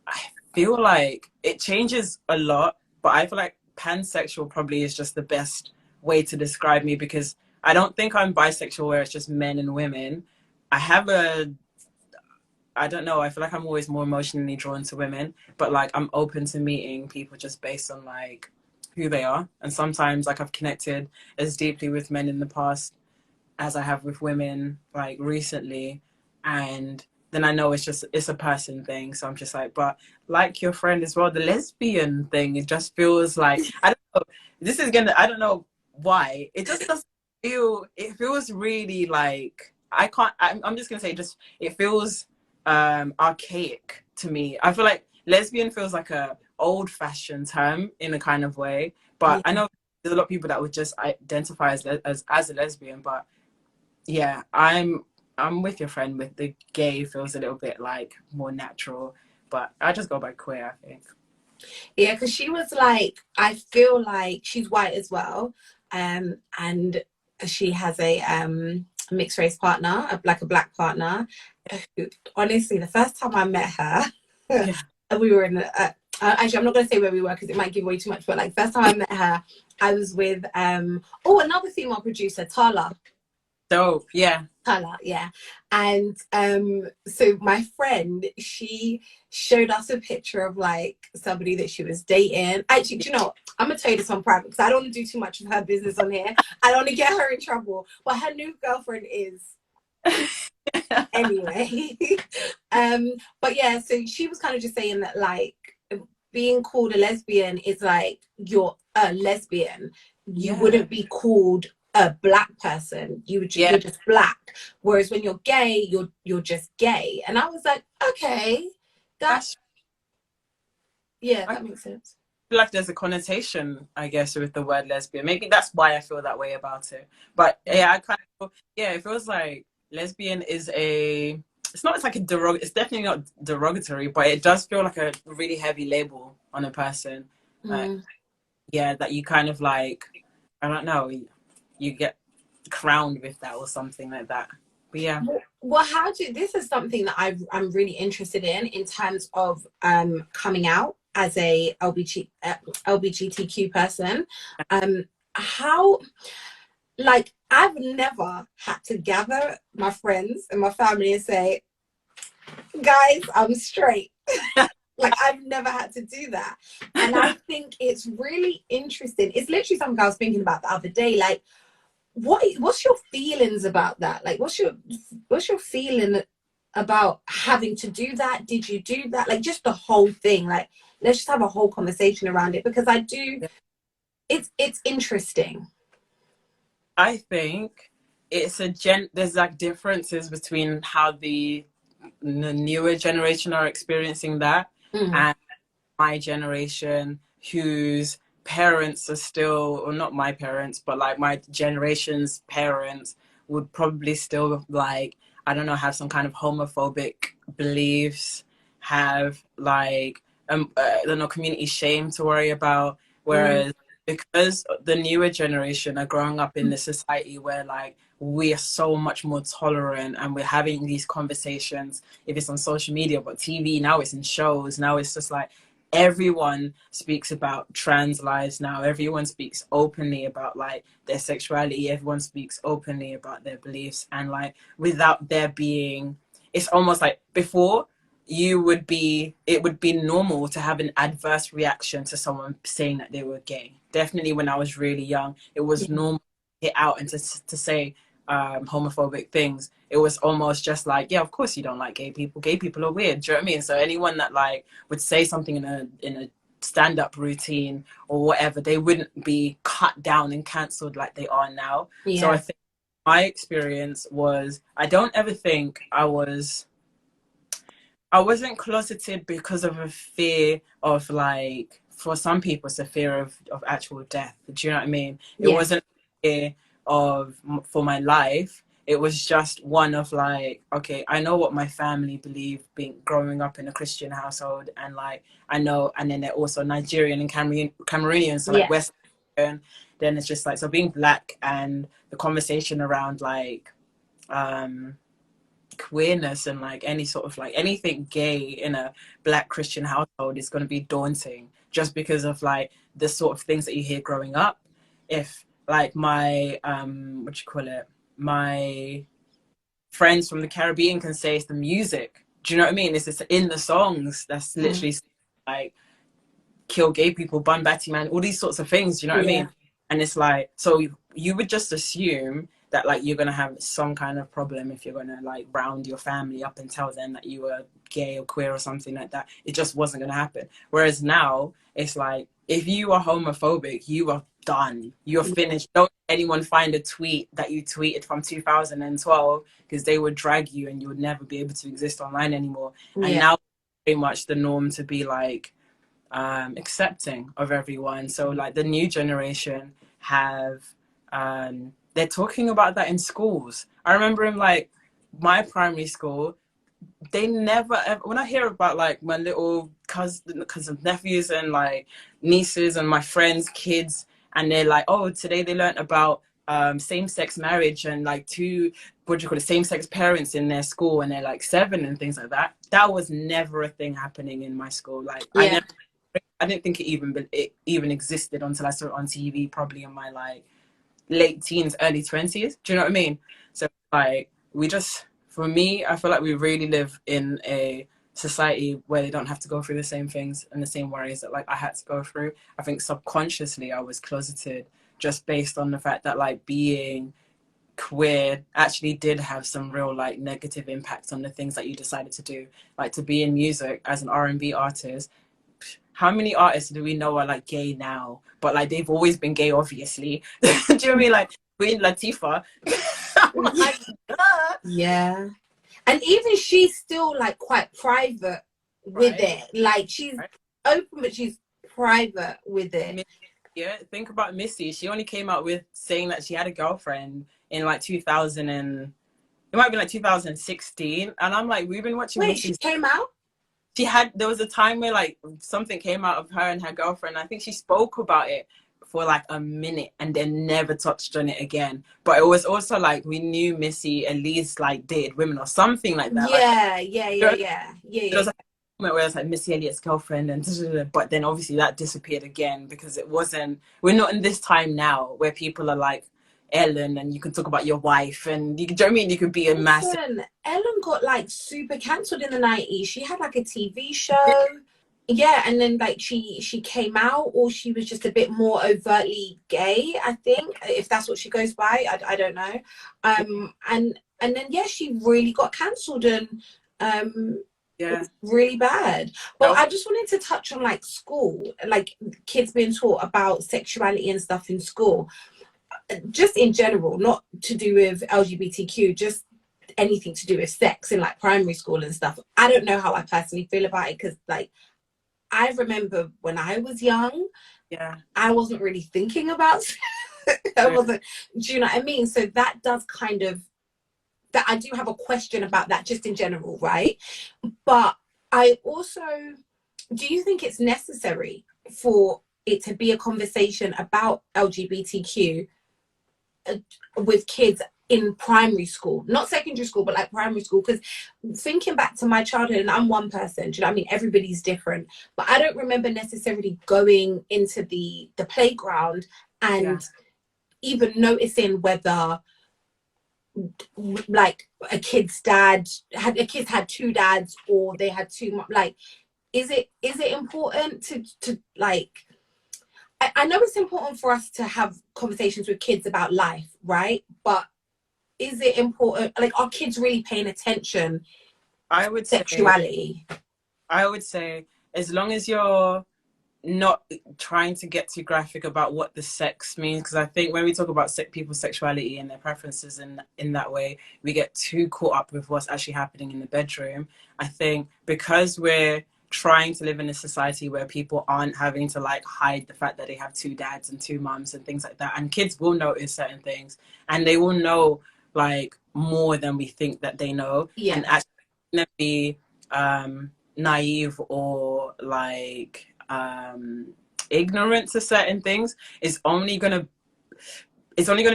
I feel like it changes a lot, but I feel like pansexual probably is just the best way to describe me, because I don't think I'm bisexual where it's just men and women. I have a I don't know. I feel like I'm always more emotionally drawn to women, but like I'm open to meeting people just based on like who they are. And sometimes like I've connected as deeply with men in the past as I have with women like recently. And then I know it's a person thing. So I'm just like, but like your friend as well, the lesbian thing, it just feels like I don't know. I don't know why. It just doesn't it feels really like I'm just gonna say just it feels archaic to me. I feel like lesbian feels like a old fashioned term in a kind of way, but Yeah. I know there's a lot of people that would just identify as a lesbian. But yeah, I'm with your friend with the gay feels a little bit like more natural, but I just go by queer, I think. Yeah, because she was like, I feel like she's white as well, and she has a mixed race partner, like a black partner. Honestly, the first time I met her, Yeah. we were in actually, I'm not going to say where we were because it might give away too much, but like first time I met her, I was with another female producer, Tala. Dope. Yeah. Tala, yeah. And so my friend, she showed us a picture of like somebody that she was dating. Actually, do you know what? I'm gonna tell you this on private because I don't want to do too much of her business on here. I don't want to get her in trouble. But her new girlfriend is anyway. But yeah, so she was kind of just saying that like being called a lesbian is like you're a lesbian. You wouldn't be called a black person. You're just black. Whereas when you're gay, you're just gay. And I was like, okay, that makes sense. I feel like there's a connotation, I guess, with the word lesbian. Maybe that's why I feel that way about it. But yeah, it feels like lesbian is it's definitely not derogatory, but it does feel like a really heavy label on a person. Like, that you kind of like, I don't know, you get crowned with that or something like that. But yeah. Well, this is something that I'm really interested in terms of coming out as a LGBTQ person. How, like, I've never had to gather my friends and my family and say, guys, I'm straight. Like, I've never had to do that. And I think it's really interesting. It's literally something I was thinking about the other day. Like, what's your feelings about that? Like, what's your feeling about having to do that? Did you do that? Like, just the whole thing. Like, let's just have a whole conversation around it, because it's interesting. I think there's like differences between how the newer generation are experiencing that and my generation, whose parents are still, or not my parents, but like my generation's parents would probably still like, I don't know, have some kind of homophobic beliefs, have like I don't know, community shame to worry about. Whereas because the newer generation are growing up in this society where like we are so much more tolerant and we're having these conversations, if it's on social media, but TV, now it's in shows, now it's just like everyone speaks about trans lives now, everyone speaks openly about like their sexuality, everyone speaks openly about their beliefs, and like without there being, it's almost like before it would be normal to have an adverse reaction to someone saying that they were gay. Definitely when I was really young, it was normal to hit out and to say homophobic things. It was almost just like, yeah, of course you don't like gay people. Gay people are weird. Do you know what I mean? So anyone that like would say something in a stand-up routine or whatever, they wouldn't be cut down and cancelled like they are now. Yeah. So I think my experience was, I don't ever think I wasn't closeted because of a fear of like, for some people it's a fear of actual death. Do you know what I mean? It wasn't a fear for my life. it was just one of like, okay, I know what my family believe, being growing up in a Christian household, and like I know, and then they're also Nigerian and Cameroonian, so like West African. Then it's just like, so being Black, and the conversation around like queerness and like any sort of like anything gay in a Black Christian household is going to be daunting, just because of like the sort of things that you hear growing up. If like my what you call it, my friends from the Caribbean can say, it's the music, do you know what I mean? It's just in the songs that's literally like kill gay people, bun batty man, all these sorts of things, do you know what I mean? And it's like, so you would just assume that like you're gonna have some kind of problem if you're gonna like round your family up and tell them that you were gay or queer or something like that. It just wasn't gonna happen. Whereas now it's like, if you are homophobic, you are done. You're finished. Don't anyone find a tweet that you tweeted from 2012, because they would drag you and you would never be able to exist online anymore. And now very much the norm to be like accepting of everyone. So like the new generation have they're talking about that in schools. I remember in like my primary school, they never ever, when I hear about like my little cousins, nephews and like nieces and my friends' kids, and they're like, oh, today they learned about same-sex marriage and like two, what do you call it, same-sex parents in their school, and they're like 7 and things like that. That was never a thing happening in my school. Like I didn't think it even existed until I saw it on TV, probably in my like late teens, early 20s. Do you know what I mean? So like for me, I feel like we really live in a society where they don't have to go through the same things and the same worries that like I had to go through. I think subconsciously I was closeted, just based on the fact that like being queer actually did have some real like negative impacts on the things that you decided to do. Like to be in music as an R&B artist, how many artists do we know are like gay now? But like they've always been gay, obviously. Do you know what I mean? Like Queen Latifah. Like, yeah. And even she's still like quite private with it. Like she's open, but she's private with it. Yeah, think about Missy. She only came out with saying that she had a girlfriend in like 2000 and it might be like 2016. And I'm like, we've been watching. Wait, she came out? There was a time where like something came out of her and her girlfriend. I think she spoke about it for like a minute and then never touched on it again. But it was also like we knew Missy at least like dated women or something like that. Yeah. There was a moment where it was like Missy Elliott's girlfriend, and but then obviously that disappeared again, because we're not in this time now where people are like Ellen and you can talk about your wife and you can, do you know what I mean? You could be a massive. Ellen got like super cancelled in the 90s. She had like a TV show. Yeah, and then like she came out, or she was just a bit more overtly gay, I think, if that's what she goes by. I don't know. And then she really got cancelled, and it was really bad. But I just wanted to touch on like school, like kids being taught about sexuality and stuff in school. Just in general, not to do with LGBTQ, just anything to do with sex in like primary school and stuff. I don't know how I personally feel about it, because like I remember when I was young, I wasn't really thinking about I wasn't, do you know what I mean? So that does kind of, that I do have a question about that just in general, right? But I also, do you think it's necessary for it to be a conversation about LGBTQ with kids in primary school, not secondary school, but like primary school? Because thinking back to my childhood, and I'm one person, do you know what I mean? Everybody's different, but I don't remember necessarily going into the playground and even noticing whether like a kid's had 2 dads, or they had 2 like, is it important to like, I know it's important for us to have conversations with kids about life, right? But is it important, like, are kids really paying attention? I would say as long as you're not trying to get too graphic about what the sex means, because I think when we talk about people's sexuality and their preferences in that way, we get too caught up with what's actually happening in the bedroom. I think because we're trying to live in a society where people aren't having to like hide the fact that they have 2 dads and 2 moms and things like that, and kids will notice certain things, and they will know like more than we think that they know. Yeah. And actually never be naive or like ignorant to certain things is only gonna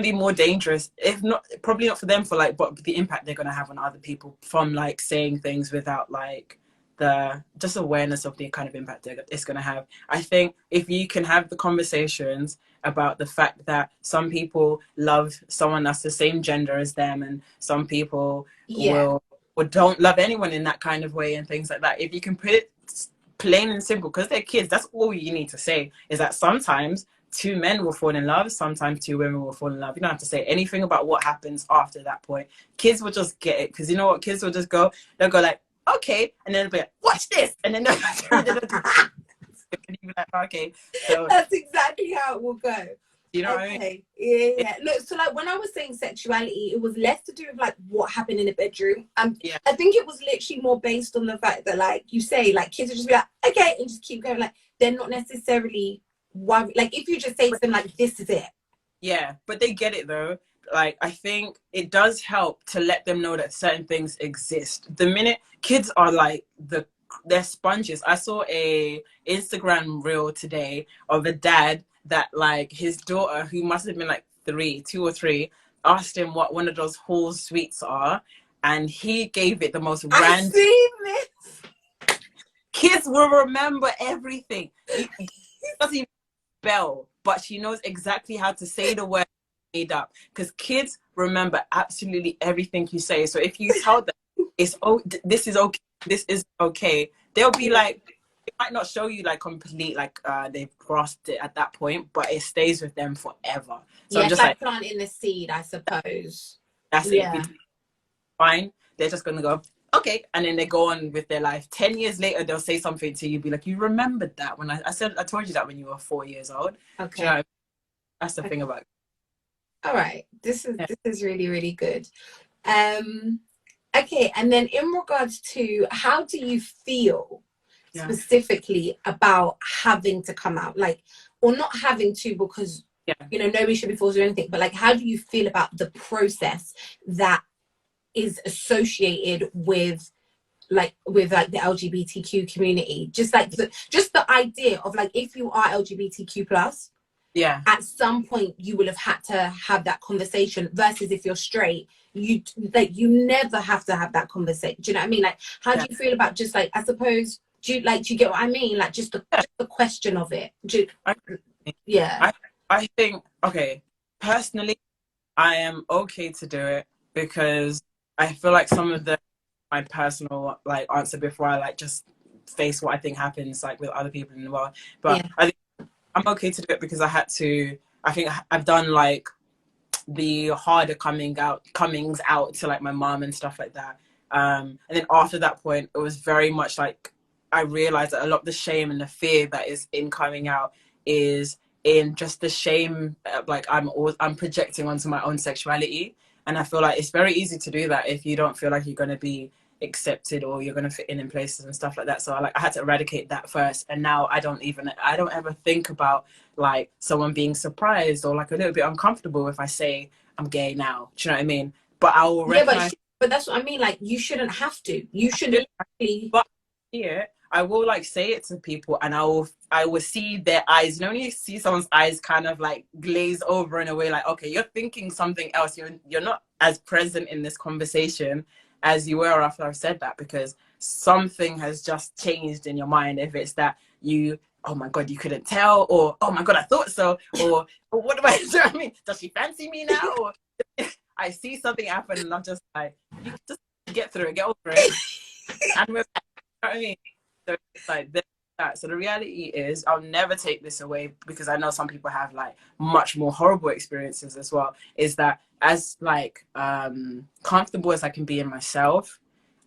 be more dangerous, if not, probably not for them, for like, but the impact they're gonna have on other people from like saying things without like the just awareness of the kind of impact it's gonna have. I think if you can have the conversations about the fact that some people love someone that's the same gender as them, and some people will or don't love anyone in that kind of way and things like that. If you can put it plain and simple, because they're kids, that's all you need to say, is that sometimes two men will fall in love, sometimes two women will fall in love. You don't have to say anything about what happens after that point. Kids will just get it, because you know what, kids will just go, they'll go like, okay, and then they'll be like, watch this, and then they'll be like, okay. So that's exactly how it will go. You know what I mean? Yeah. Look, so like when I was saying sexuality, it was less to do with like what happened in the bedroom. I think it was literally more based on the fact that, like you say, like kids will just be like, okay, and just keep going. Like they're not necessarily worried. Like if you just say to them like, this is it. Yeah, but they get it though. Like I think it does help to let them know that certain things exist. The minute kids are like they're sponges. I saw a Instagram reel today of a dad that like his daughter, who must have been like 2 or 3, asked him what one of those Hall sweets are, and he gave it the most random. I've seen this. Kids will remember everything. He doesn't even spell, but she knows exactly how to say the word made up, because kids remember absolutely everything you say. So if you tell them this is okay, this is okay, they'll be like, it might not show you like complete like they've grasped it at that point, but it stays with them forever. So yeah, I'm just like planting the seed, I suppose. That's it. Fine, they're just gonna go okay, and then they go on with their life. 10 years later, they'll say something to you, be like, you remembered that when I told you that when you were 4 years old. Okay, you know, that's the thing about it. All right, this is really, really good. Okay, and then in regards to how do you feel specifically about having to come out, like, or not having to, because you know nobody should be forced or anything, but like how do you feel about the process that is associated with like the LGBTQ community, just like the idea of like, if you are LGBTQ plus, at some point you will have had to have that conversation, versus if you're straight, you never have to have that conversation. Do you know what I mean? Like how do you feel about just like, I suppose, do you get what I mean? Like just the question of it. I think, okay, personally, I am okay to do it, because I feel like some of my personal like answer before I like just face what I think happens like with other people in the world. But I think I'm okay to do it because I think I've done like the harder comings out to like my mom and stuff like that. And then after that point, it was very much like I realized that a lot of the shame and the fear that is in coming out is in just the shame like I'm projecting onto my own sexuality. And I feel like it's very easy to do that if you don't feel like you're going to be accepted or you're going to fit in places and stuff like that. So I had to eradicate that first. And now I don't ever think about like someone being surprised or like a little bit uncomfortable if I say I'm gay now. Do you know what I mean? But I will recognize. But that's what I mean. Like you shouldn't have to. You shouldn't. But here, I will like say it to people, and I will see their eyes. You know, when you see someone's eyes kind of like glaze over in a way, like, okay, you're thinking something else. You're not as present in this conversation as you were after I've said that, because something has just changed in your mind. If it's that oh my God, you couldn't tell, or oh my God, I thought so, or what do I mean? Does she fancy me now? Or I see something happen and I'm just like, you just get through it, get over it. And you know what I mean? So it's like that. So the reality is I'll never take this away, because I know some people have like much more horrible experiences as well, is that as like comfortable as I can be in myself,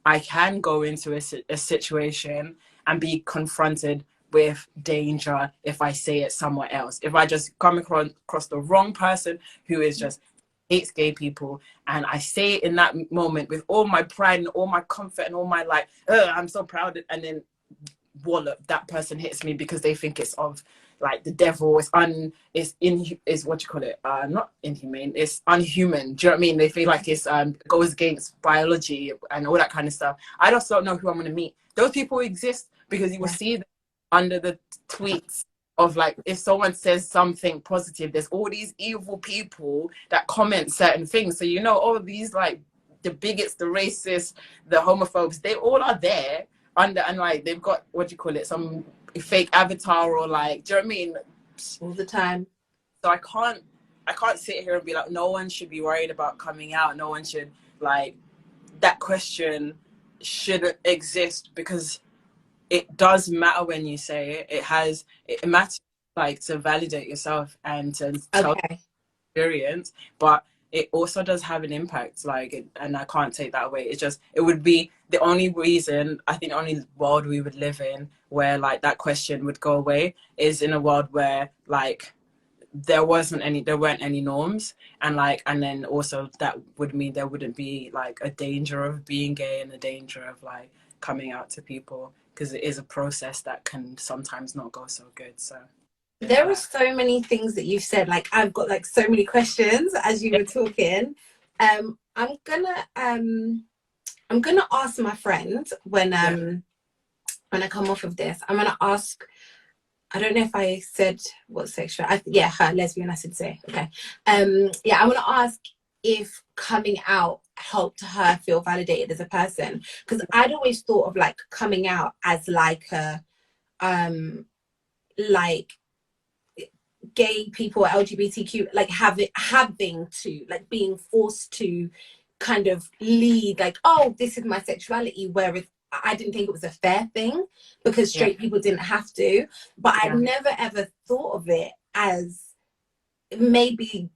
I can go into a situation and be confronted with danger if I say it somewhere else. If I just come across the wrong person who is just hates gay people, and I say it in that moment with all my pride and all my comfort and all my like, I'm so proud, and then wallop, that person hits me because they think it's of like the devil, is what you call it, not inhumane, it's unhuman. Do you know what I mean? They feel like it's goes against biology and all that kind of stuff. I just don't know who I'm going to meet. Those people exist because you will see them under the tweets of, like, if someone says something positive, there's all these evil people that comment certain things. So, you know, all of these, like, the bigots, the racists, the homophobes, they all are there under, and like they've got, what do you call it, some fake avatar, or like, do you know what I mean? All the time. So I can't sit here and be like, no one should be worried about coming out. No one should, like, that question shouldn't exist, because it does matter when you say it. It matters, like, to validate yourself and to tell experience, but it also does have an impact, like, and I can't take that away. It would be the only reason, I think the only world we would live in where, like, that question would go away is in a world where, like, there weren't any norms, and like, and then also that would mean there wouldn't be, like, a danger of being gay and a danger of, like, coming out to people, because it is a process that can sometimes not go so good. So there are so many things that you've said. Like, I've got, like, so many questions as you were talking. I'm gonna ask my friend when I come off of this. I'm gonna ask. I don't know if I said what sexual. Her, lesbian. I should say. Okay. I want to ask if coming out helped her feel validated as a person, because I'd always thought of, like, coming out as like a like gay people, LGBTQ, like having to, like, being forced to kind of lead, like, oh, this is my sexuality, whereas I didn't think it was a fair thing because straight people didn't have to. But I never ever thought of it as maybe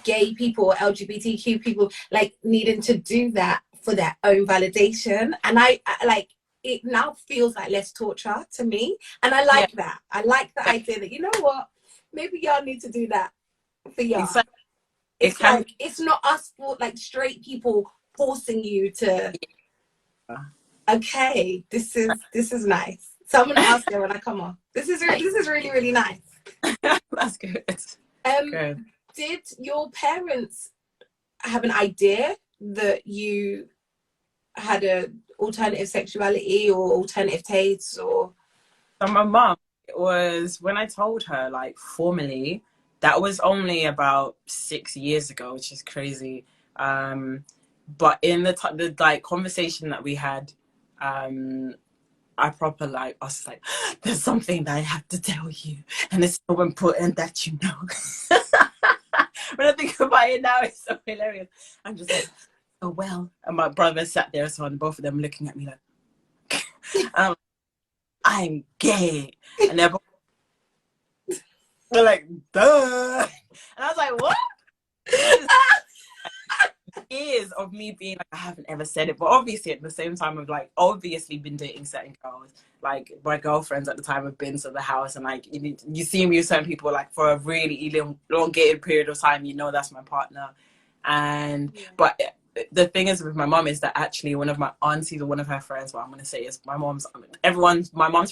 gay people or LGBTQ people, like, needing to do that for their own validation. And I like, it now feels like less torture to me, and I like that. I like the idea that, you know what, maybe y'all need to do that for y'all. It's like, it's not us, for, like, straight people forcing you to. Okay, this is nice. So I'm gonna ask her when I come on. This is really, really nice. That's good. Good. Did your parents have an idea that you had a alternative sexuality or alternative tastes, or? So my mum, it was, when I told her, like, formally, that was only about 6 years ago, which is crazy. But in the like conversation that we had, I proper, like, I was like, there's something that I have to tell you, and it's so important that you know. When I think about it now, it's so hilarious. I'm just like, oh well. And my brother sat there, so both of them looking at me like, I'm gay, and they're like, duh. And I was like, what? Years of me being like, I haven't ever said it, but obviously at the same time I've, like, obviously been dating certain girls. Like, my girlfriends at the time have been to the house, and, like, you see me with certain people, like, for a really elongated period of time, you know that's my partner. And but the thing is with my mom is that actually one of my aunties, or one of her friends, what I'm going to say is my mom's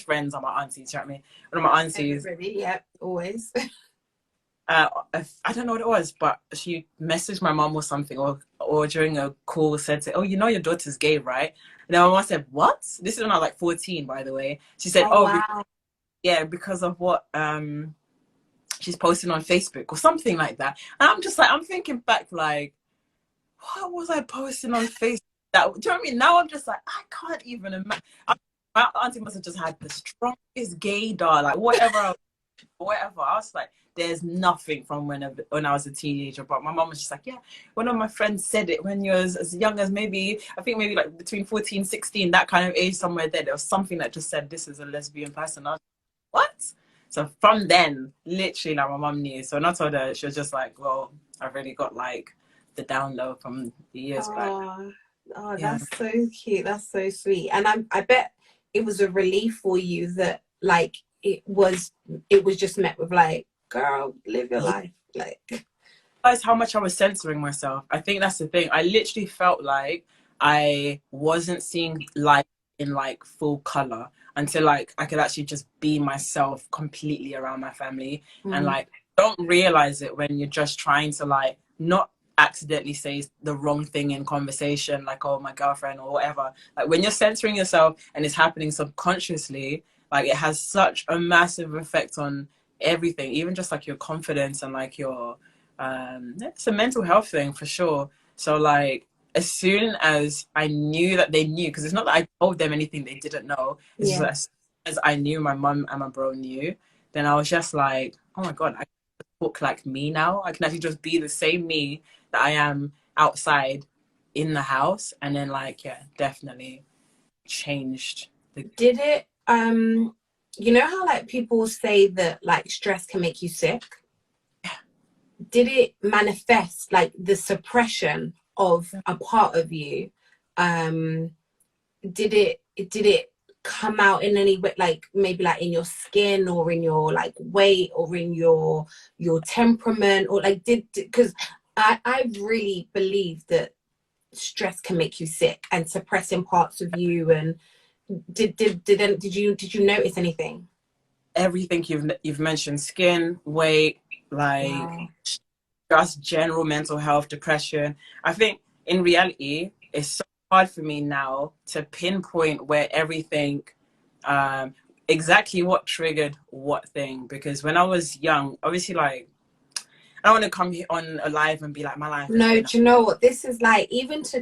friends are my aunties, you know what I mean? One of my aunties. Everybody, always. I don't know what it was, but she messaged my mom or something, or during a call said, oh, you know your daughter's gay, right? And then my mom said, what? This is when I was like 14, by the way. She said, wow. Because of what she's posting on Facebook or something like that. And I'm just like, I'm thinking back, like, what was I posting on Facebook? Do you know what I mean? Now I'm just like, I can't even imagine. My auntie must have just had the strongest gaydar, like, whatever. I was like, there's nothing from when I was a teenager. But my mom was just like, yeah, one of my friends said it when you was as young as maybe like between 14, 16, that kind of age, somewhere there was something that just said this is a lesbian person. I was like, what? So from then, literally, like, my mom knew. So when I told her, she was just like, well, I've already got, like, the download from the years back. Oh, that's so cute. That's so sweet. And I bet it was a relief for you that, like, it was just met with, like, girl, live your life. Like, realize how much I was censoring myself. I think that's the thing. I literally felt like I wasn't seeing life in like full color until like I could actually just be myself completely around my family. And like don't realize it when you're just trying to like not accidentally say the wrong thing in conversation, like, oh, my girlfriend or whatever. Like when you're censoring yourself and it's happening subconsciously, like it has such a massive effect on everything, even just like your confidence and like your it's a mental health thing for sure. So like as soon as I knew that they knew, because it's not that I told them anything they didn't know, it's just that as soon as I knew my mum and my bro knew, then I was just like, oh my god, I can talk like me now. I can actually just be the same me that I am outside in the house. And then like, yeah, definitely changed the... Did it you know how like people say that like stress can make you sick? Did it manifest like the suppression of a part of you? Did it come out in any way, like maybe like in your skin or in your like weight or in your temperament, or like because I really believe that stress can make you sick and suppressing parts of you. And did you notice anything? Everything you've mentioned: skin, weight, like just general mental health, depression. I think in reality it's so hard for me now to pinpoint where everything exactly what triggered what thing, because when I was young, obviously, like, I don't want to come here on a live and be like, my life. No, do you know what this is like? Even for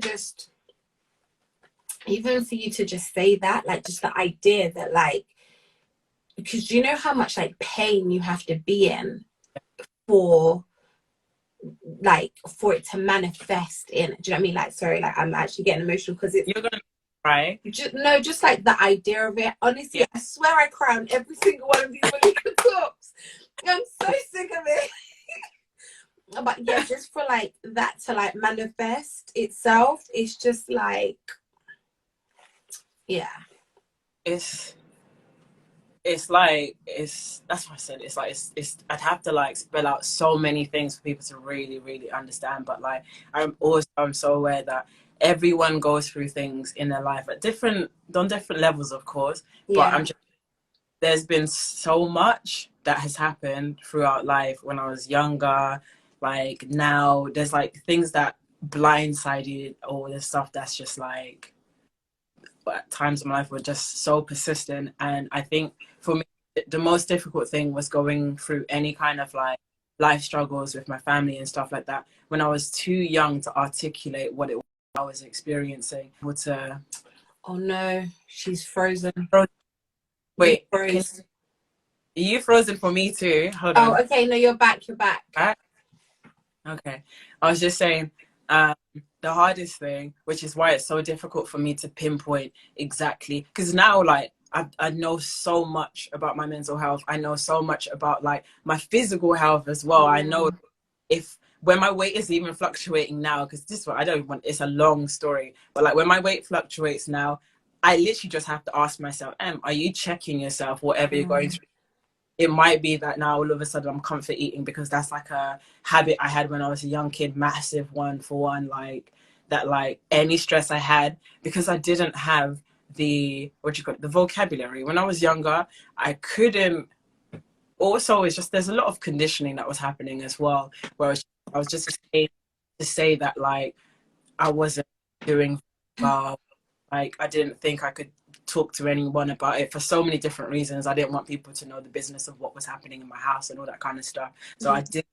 you to just say that, like, just the idea that, like, because you know how much like pain you have to be in for it to manifest in, do you know what I mean? Like, sorry, like I'm actually getting emotional because it's, you're gonna cry. Just like the idea of it. Honestly, yeah. I swear I cry on every single one of these Malika talks. I'm so sick of it. But yeah, just for like that to like manifest itself, it's just like, yeah, it's like, that's what I said. It's like it's I'd have to like spell out so many things for people to really, really understand. But like I'm so aware that everyone goes through things in their life at different levels, of course. But I'm just, there's been so much that has happened throughout life when I was younger. Like now there's like things that blindsided, or there's stuff that's just like, at times in my life were just so persistent. And I think for me, the most difficult thing was going through any kind of like life struggles with my family and stuff like that when I was too young to articulate what it was I was experiencing. Oh no, she's frozen. Wait, are you frozen for me too? Hold on. Oh, okay, no, you're back. Back? Okay. I was just saying, the hardest thing, which is why it's so difficult for me to pinpoint exactly, because now like I know so much about my mental health. I know so much about like my physical health as well. I know if when my weight is even fluctuating now, because this is what I don't want, it's a long story, but like when my weight fluctuates now, I literally just have to ask myself, are you checking yourself, whatever you're going through? It might be that now all of a sudden I'm comfort eating because that's like a habit I had when I was a young kid, massive one for one, like that, like any stress I had, because I didn't have the vocabulary when I was younger. I couldn't. Also, it's just, there's a lot of conditioning that was happening as well, where I was just afraid to say that like I wasn't doing well, like I didn't think I could talk to anyone about it for so many different reasons. I didn't want people to know the business of what was happening in my house and all that kind of stuff. So I didn't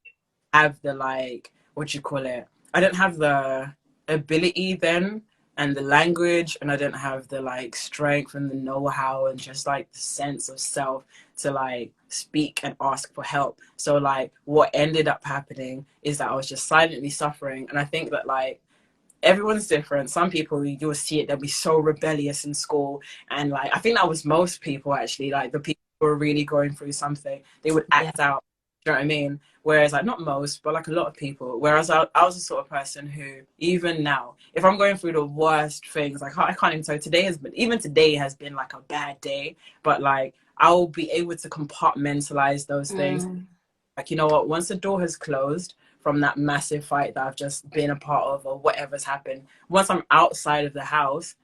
have the like, I didn't have the ability then and the language, and I didn't have the like strength and the know-how and just like the sense of self to like speak and ask for help. So like what ended up happening is that I was just silently suffering. And I think that like everyone's different. Some people, you'll see it, they'll be so rebellious in school, and like I think that was most people actually, like the people who were really going through something, they would act out, you know what I mean? Whereas like not most, but like a lot of people, whereas I was the sort of person who, even now, if I'm going through the worst things, like I can't even tell you, today has been like a bad day, but like I'll be able to compartmentalize those things. Like, you know what, once the door has closed from that massive fight that I've just been a part of, or whatever's happened, once I'm outside of the house,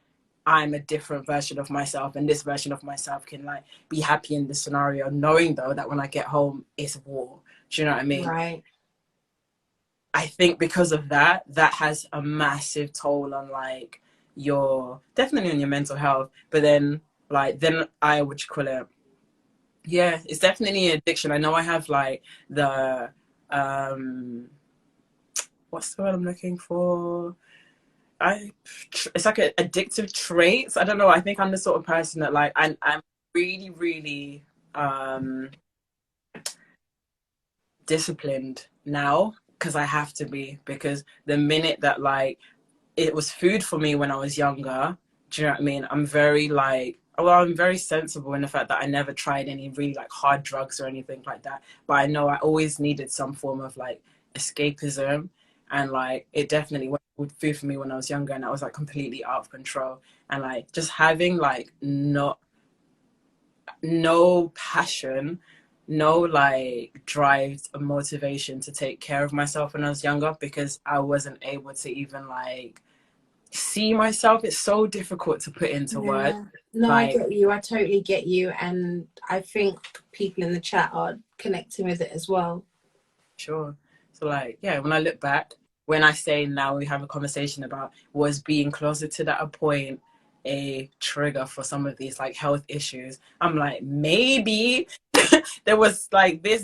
I'm a different version of myself, and this version of myself can like be happy in this scenario, knowing though that when I get home it's war. Do you know what I mean? Right. I think because of that, that has a massive toll on like your, definitely on your mental health. But then like then I would call it, yeah, it's definitely an addiction. I know I have like the what's the word I'm looking for? It's like an addictive traits. I don't know. I think I'm the sort of person that like I'm really, really disciplined now, because I have to be, because the minute that like it was food for me when I was younger, do you know what I mean? I'm very like, well, I'm very sensible in the fact that I never tried any really like hard drugs or anything like that. But I know I always needed some form of like escapism, and like it definitely went with food for me when I was younger, and I was like completely out of control. And like just having like no passion, no like drive or motivation to take care of myself when I was younger, because I wasn't able to even like see myself. It's so difficult to put into words. Yeah. No, I Like, get you. I totally get you. And I think people in the chat are connecting with it as well. sure. So like, yeah, when I look back, when I say now we have a conversation about, was being closeted at a point a trigger for some of these like health issues, I'm like, maybe there was like this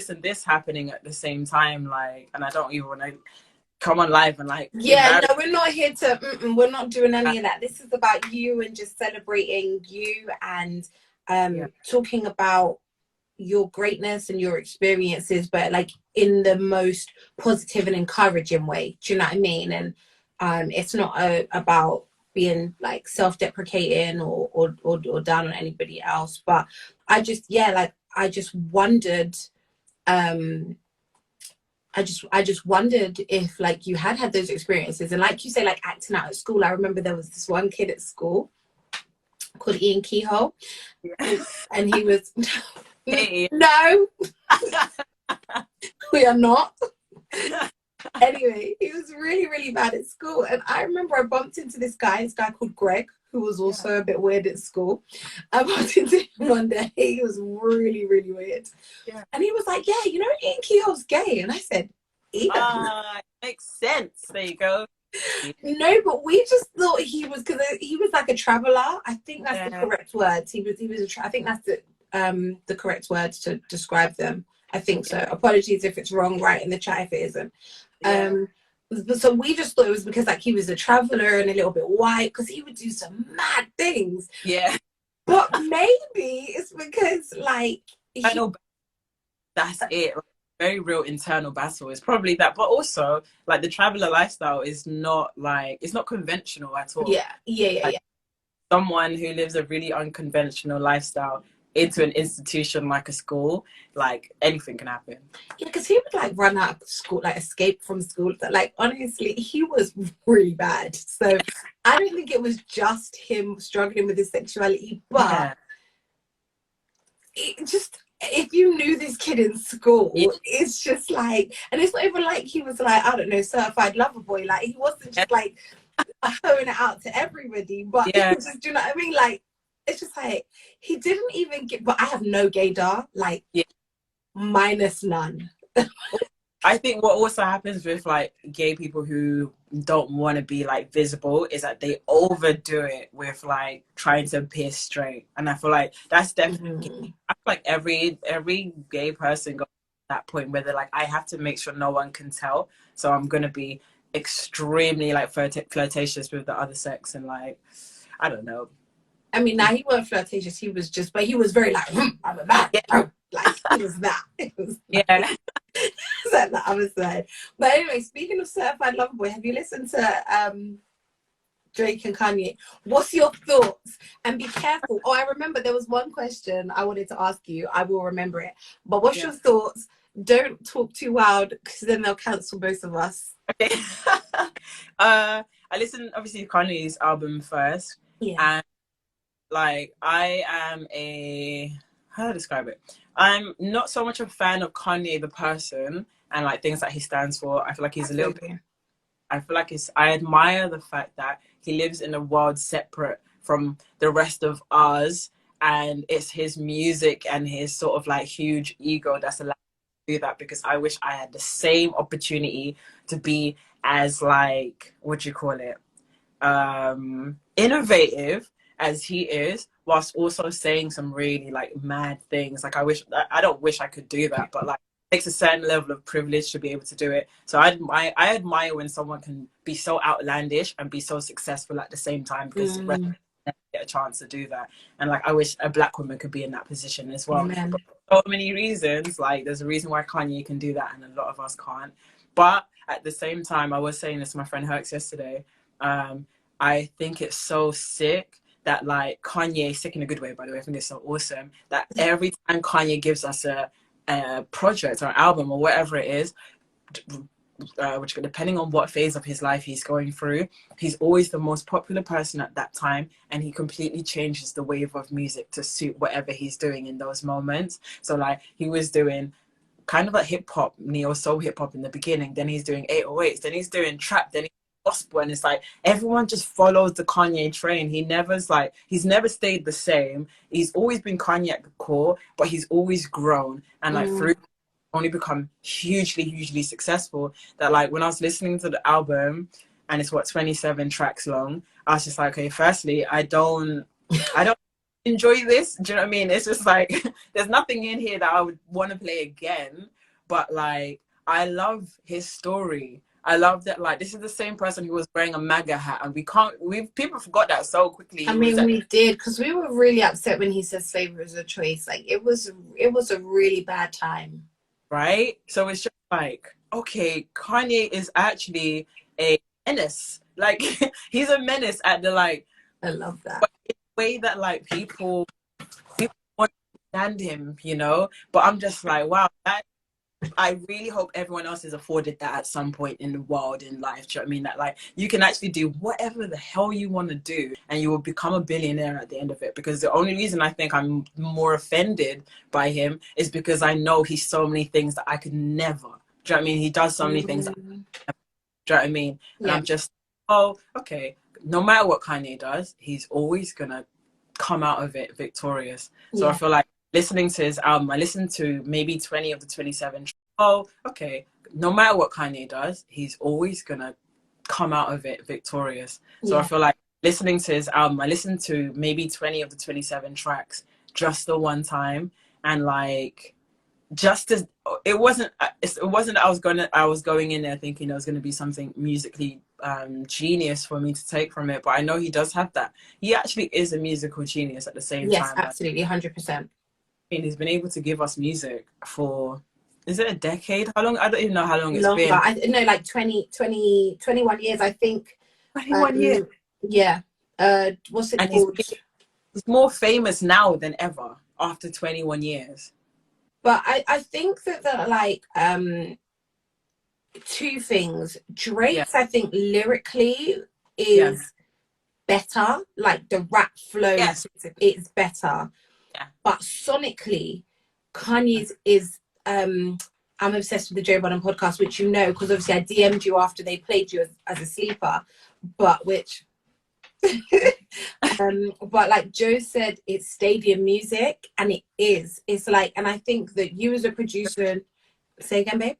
and this happening at the same time, like, and I don't even want to come on live and like Yeah, embarrass. no, we're not here to, we're not doing any of that. This is about you and just celebrating you and Yeah. talking about your greatness and your experiences, but like in the most positive and encouraging way. Do you know what I mean? And it's not about being like self-deprecating or down on anybody else. But I just, yeah, like I just wondered, I just wondered if like you had those experiences, and like you say, like acting out at school. I remember there was this one kid at school called Ian Keyhole, Yeah. and he was Hey. no, we are not. Anyway, he was really, really bad at school. And I remember I bumped into this guy called Greg, who was also a bit weird at school. I bumped into him one day. He was really, really weird. Yeah. And he was like, yeah, you know, Ian Keogh's gay. And I said, Ian? Makes sense. There you go. No, but we just thought he was, because he was like a traveler. I think that's the Yeah. correct word. He was I think that's the correct word to describe them. I think so. Apologies if it's wrong, right in the chat if it isn't. Yeah. So we just thought it was because like he was a traveler and a little bit white, because he would do some mad things. Yeah. But maybe it's because like I know that's it. Very real internal battle is probably that, but also like the traveler lifestyle is not like, it's not conventional at all. Yeah. Someone who lives a really unconventional lifestyle into an institution like a school, like anything can happen. Yeah, because he would like run out of school, like escape from school. Like honestly, he was really bad. So I don't think it was just him struggling with his sexuality, but Yeah. it just, if you knew this kid in school, it's just like, and it's not even like he was like, I don't know, certified lover boy. Like he wasn't just like throwing it out to everybody, but it was just, do you know what I mean? Like it's just like he didn't even get. But I have no gaydar, like minus none. I think what also happens with like gay people who don't want to be like visible is that they overdo it with like trying to appear straight, and I feel like that's definitely I feel like every gay person got to that point where they're like, I have to make sure no one can tell, so I'm gonna be extremely like flirtatious with the other sex, and like I don't know. I mean, now he wasn't flirtatious. He was just, but he was very like, I'm a man. Like he was that. It was like, like the other side. But anyway, speaking of certified lover boy, have you listened to Drake and Kanye? What's your thoughts? And be careful. Oh, I remember there was one question I wanted to ask you. I will remember it. But what's your thoughts? Don't talk too loud, because then they'll cancel both of us. Okay. I listened obviously to Kanye's album first. And like I am how do I describe it? I'm not so much a fan of Kanye the person and like things that he stands for. I feel like he's a little bit I feel like I admire the fact that he lives in a world separate from the rest of us, and it's his music and his sort of like huge ego that's allowed to do that, because I wish I had the same opportunity to be as like, what do you call it, innovative as he is, whilst also saying some really like mad things. Like I don't wish I could do that, but like it takes a certain level of privilege to be able to do it. So I admire when someone can be so outlandish and be so successful at the same time, because the rest never get a chance to do that. And like I wish a Black woman could be in that position as well. Amen. But for so many reasons, like there's a reason why Kanye can do that and a lot of us can't. But at the same time, I was saying this to my friend Herx yesterday, I think it's so sick that like Kanye, sick in a good way, by the way, I think it's so awesome that every time Kanye gives us a project or album or whatever it is, which depending on what phase of his life he's going through, he's always the most popular person at that time, and he completely changes the wave of music to suit whatever he's doing in those moments. So like he was doing kind of like hip hop, neo soul hip hop in the beginning, then he's doing 808s, then he's doing trap, then gospel, and it's like everyone just follows the Kanye train. He's never stayed the same. He's always been Kanye at the core, but he's always grown, and like through only become hugely successful. That like when I was listening to the album, and it's 27 tracks long, I was just like, okay, firstly, I don't enjoy this. Do you know what I mean? It's just like there's nothing in here that I would want to play again, but like I love his story. I love that, like, this is the same person who was wearing a MAGA hat, and people forgot that so quickly. I mean, we did, because we were really upset when he said slavery was a choice. Like, it was a really bad time. Right? So it's just like, okay, Kanye is actually a menace. Like, he's a menace at the, like... I love that. The way that, like, people want to understand him, you know? But I'm just like, wow, I really hope everyone else is afforded that at some point in the world, in life. Do you know what I mean? That like you can actually do whatever the hell you want to do, and you will become a billionaire at the end of it. Because the only reason I think I'm more offended by him is because I know he's so many things that I could never. Do you know what I mean? He does so many things. Do you know what I mean? And I'm just, oh, okay. No matter what Kanye does, he's always gonna come out of it victorious. So I feel like listening to his album, I listened to maybe 20 of the 27. Oh, okay. No matter what Kanye does, he's always gonna come out of it victorious. So I feel like listening to his album, I listened to maybe 20 of the 27 tracks just the one time, and like just as it wasn't that I was going in there thinking there was going to be something musically genius for me to take from it, but I know he does have that. He actually is a musical genius at the same time. Yes, absolutely, 100%. He's been able to give us music for, is it a decade? How long? I don't even know how long it's Longer. been. I know, like 21 years, I think. 21 years. Yeah. What's it called? He's more famous now than ever after 21 years. But I think that like two things. Drake's, I think, lyrically is better. Like the rap flow is better. Yeah. But sonically, Kanye's is I'm obsessed with the Joe Budden podcast, which you know, because obviously I DM'd you after they played you as a sleeper, but which but like Joe said, it's stadium music, and it is. It's like, and I think that you as a producer, say again, babe.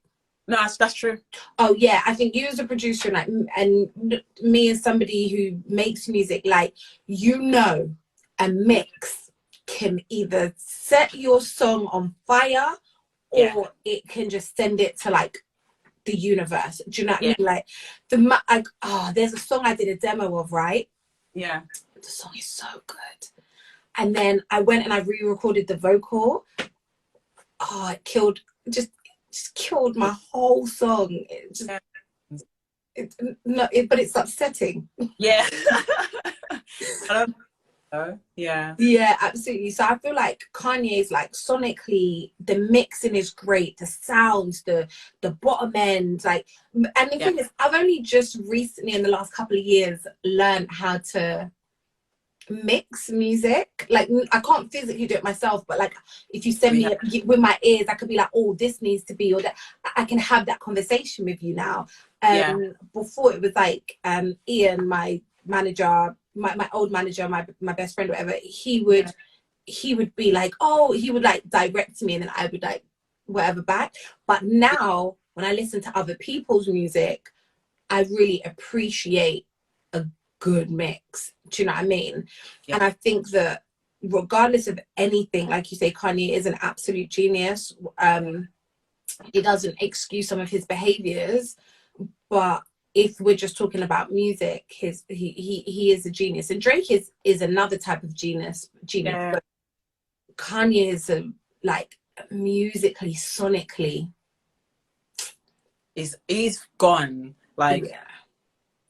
No, that's true. Oh yeah, I think you as a producer, like, and me as somebody who makes music, like, you know, a mix can either set your song on fire, or it can just send it to like the universe. Do you know what I mean? Like there's a song I did a demo of, right? Yeah. The song is so good. And then I went and I re-recorded the vocal. Oh, it killed, just killed my whole song. It just, but it's upsetting. Yeah. Yeah, absolutely. So I feel like Kanye's, like, sonically, the mixing is great, the sounds, the bottom end, like, and the thing is, I've only just recently in the last couple of years learned how to mix music. Like, I can't physically do it myself, but like if you send We me have, with my ears, I could be like, oh, this needs to be, or that. I can have that conversation with you now. yeah, Before it was like Ian, my manager, my old manager, my best friend, whatever, he would be like, oh, he would like direct me, and then I would like whatever back. But now when I listen to other people's music, I really appreciate a good mix. Do you know what I mean? yeah, And I think that regardless of anything, like you say, Kanye is an absolute genius. It doesn't excuse some of his behaviors, but if we're just talking about music, he is a genius. And Drake is another type of genius. yeah. But Kanye is like musically, sonically. He's gone. Like, Yeah.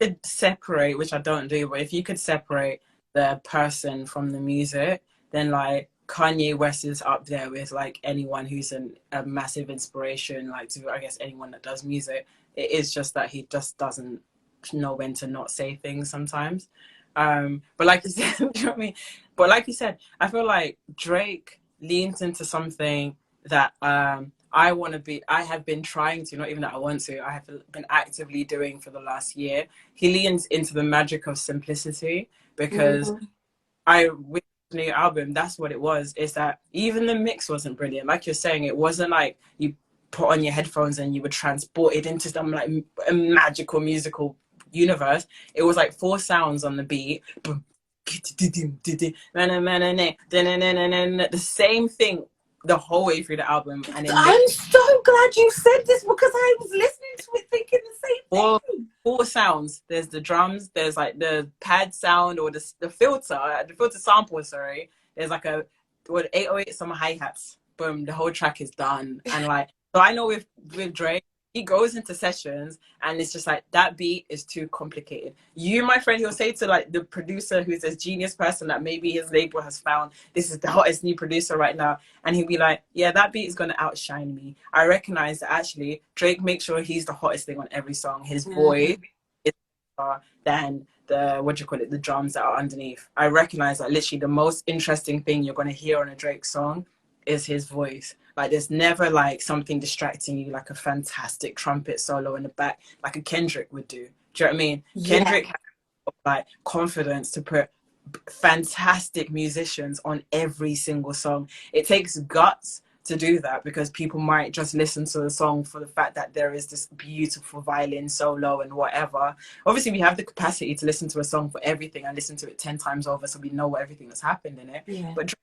could separate, which I don't do, but if you could separate the person from the music, then like Kanye West is up there with like anyone who's a massive inspiration, like to I guess anyone that does music. It is just that he just doesn't know when to not say things sometimes. But like you said, you know what I mean? But like you said, I feel like Drake leans into something that I have been trying to, not even that I want to, I have been actively doing for the last year. He leans into the magic of simplicity because Mm-hmm. with the new album, that's what it was, is that even the mix wasn't brilliant. Like you're saying, it wasn't like you put on your headphones and you were transported into some like a magical musical universe. It was like 4 sounds on the beat. The same thing the whole way through the album, and then I'm so glad you said this because I was listening to it thinking the same thing. 4 sounds. There's the drums, there's like the pad sound or the filter sample, sorry. There's like a 808, some hi-hats. Boom, the whole track is done. And like, so I know with Drake, he goes into sessions and it's just like that beat is too complicated. You, my friend, he'll say to like the producer who's this genius person that maybe his label has found, this is the hottest new producer right now, and he'll be like, yeah, that beat is gonna outshine me. I recognize that actually Drake makes sure he's the hottest thing on every song. His voice is better than the drums that are underneath. I recognize that literally the most interesting thing you're gonna hear on a Drake song is his voice. Like there's never like something distracting you like a fantastic trumpet solo in the back like a Kendrick would do. Do you know what I mean? Yeah. Kendrick has like confidence to put fantastic musicians on every single song. It takes guts to do that because people might just listen to the song for the fact that there is this beautiful violin solo and whatever. Obviously we have the capacity to listen to a song for everything and listen to it 10 times over so we know everything that's happened in it. Yeah. But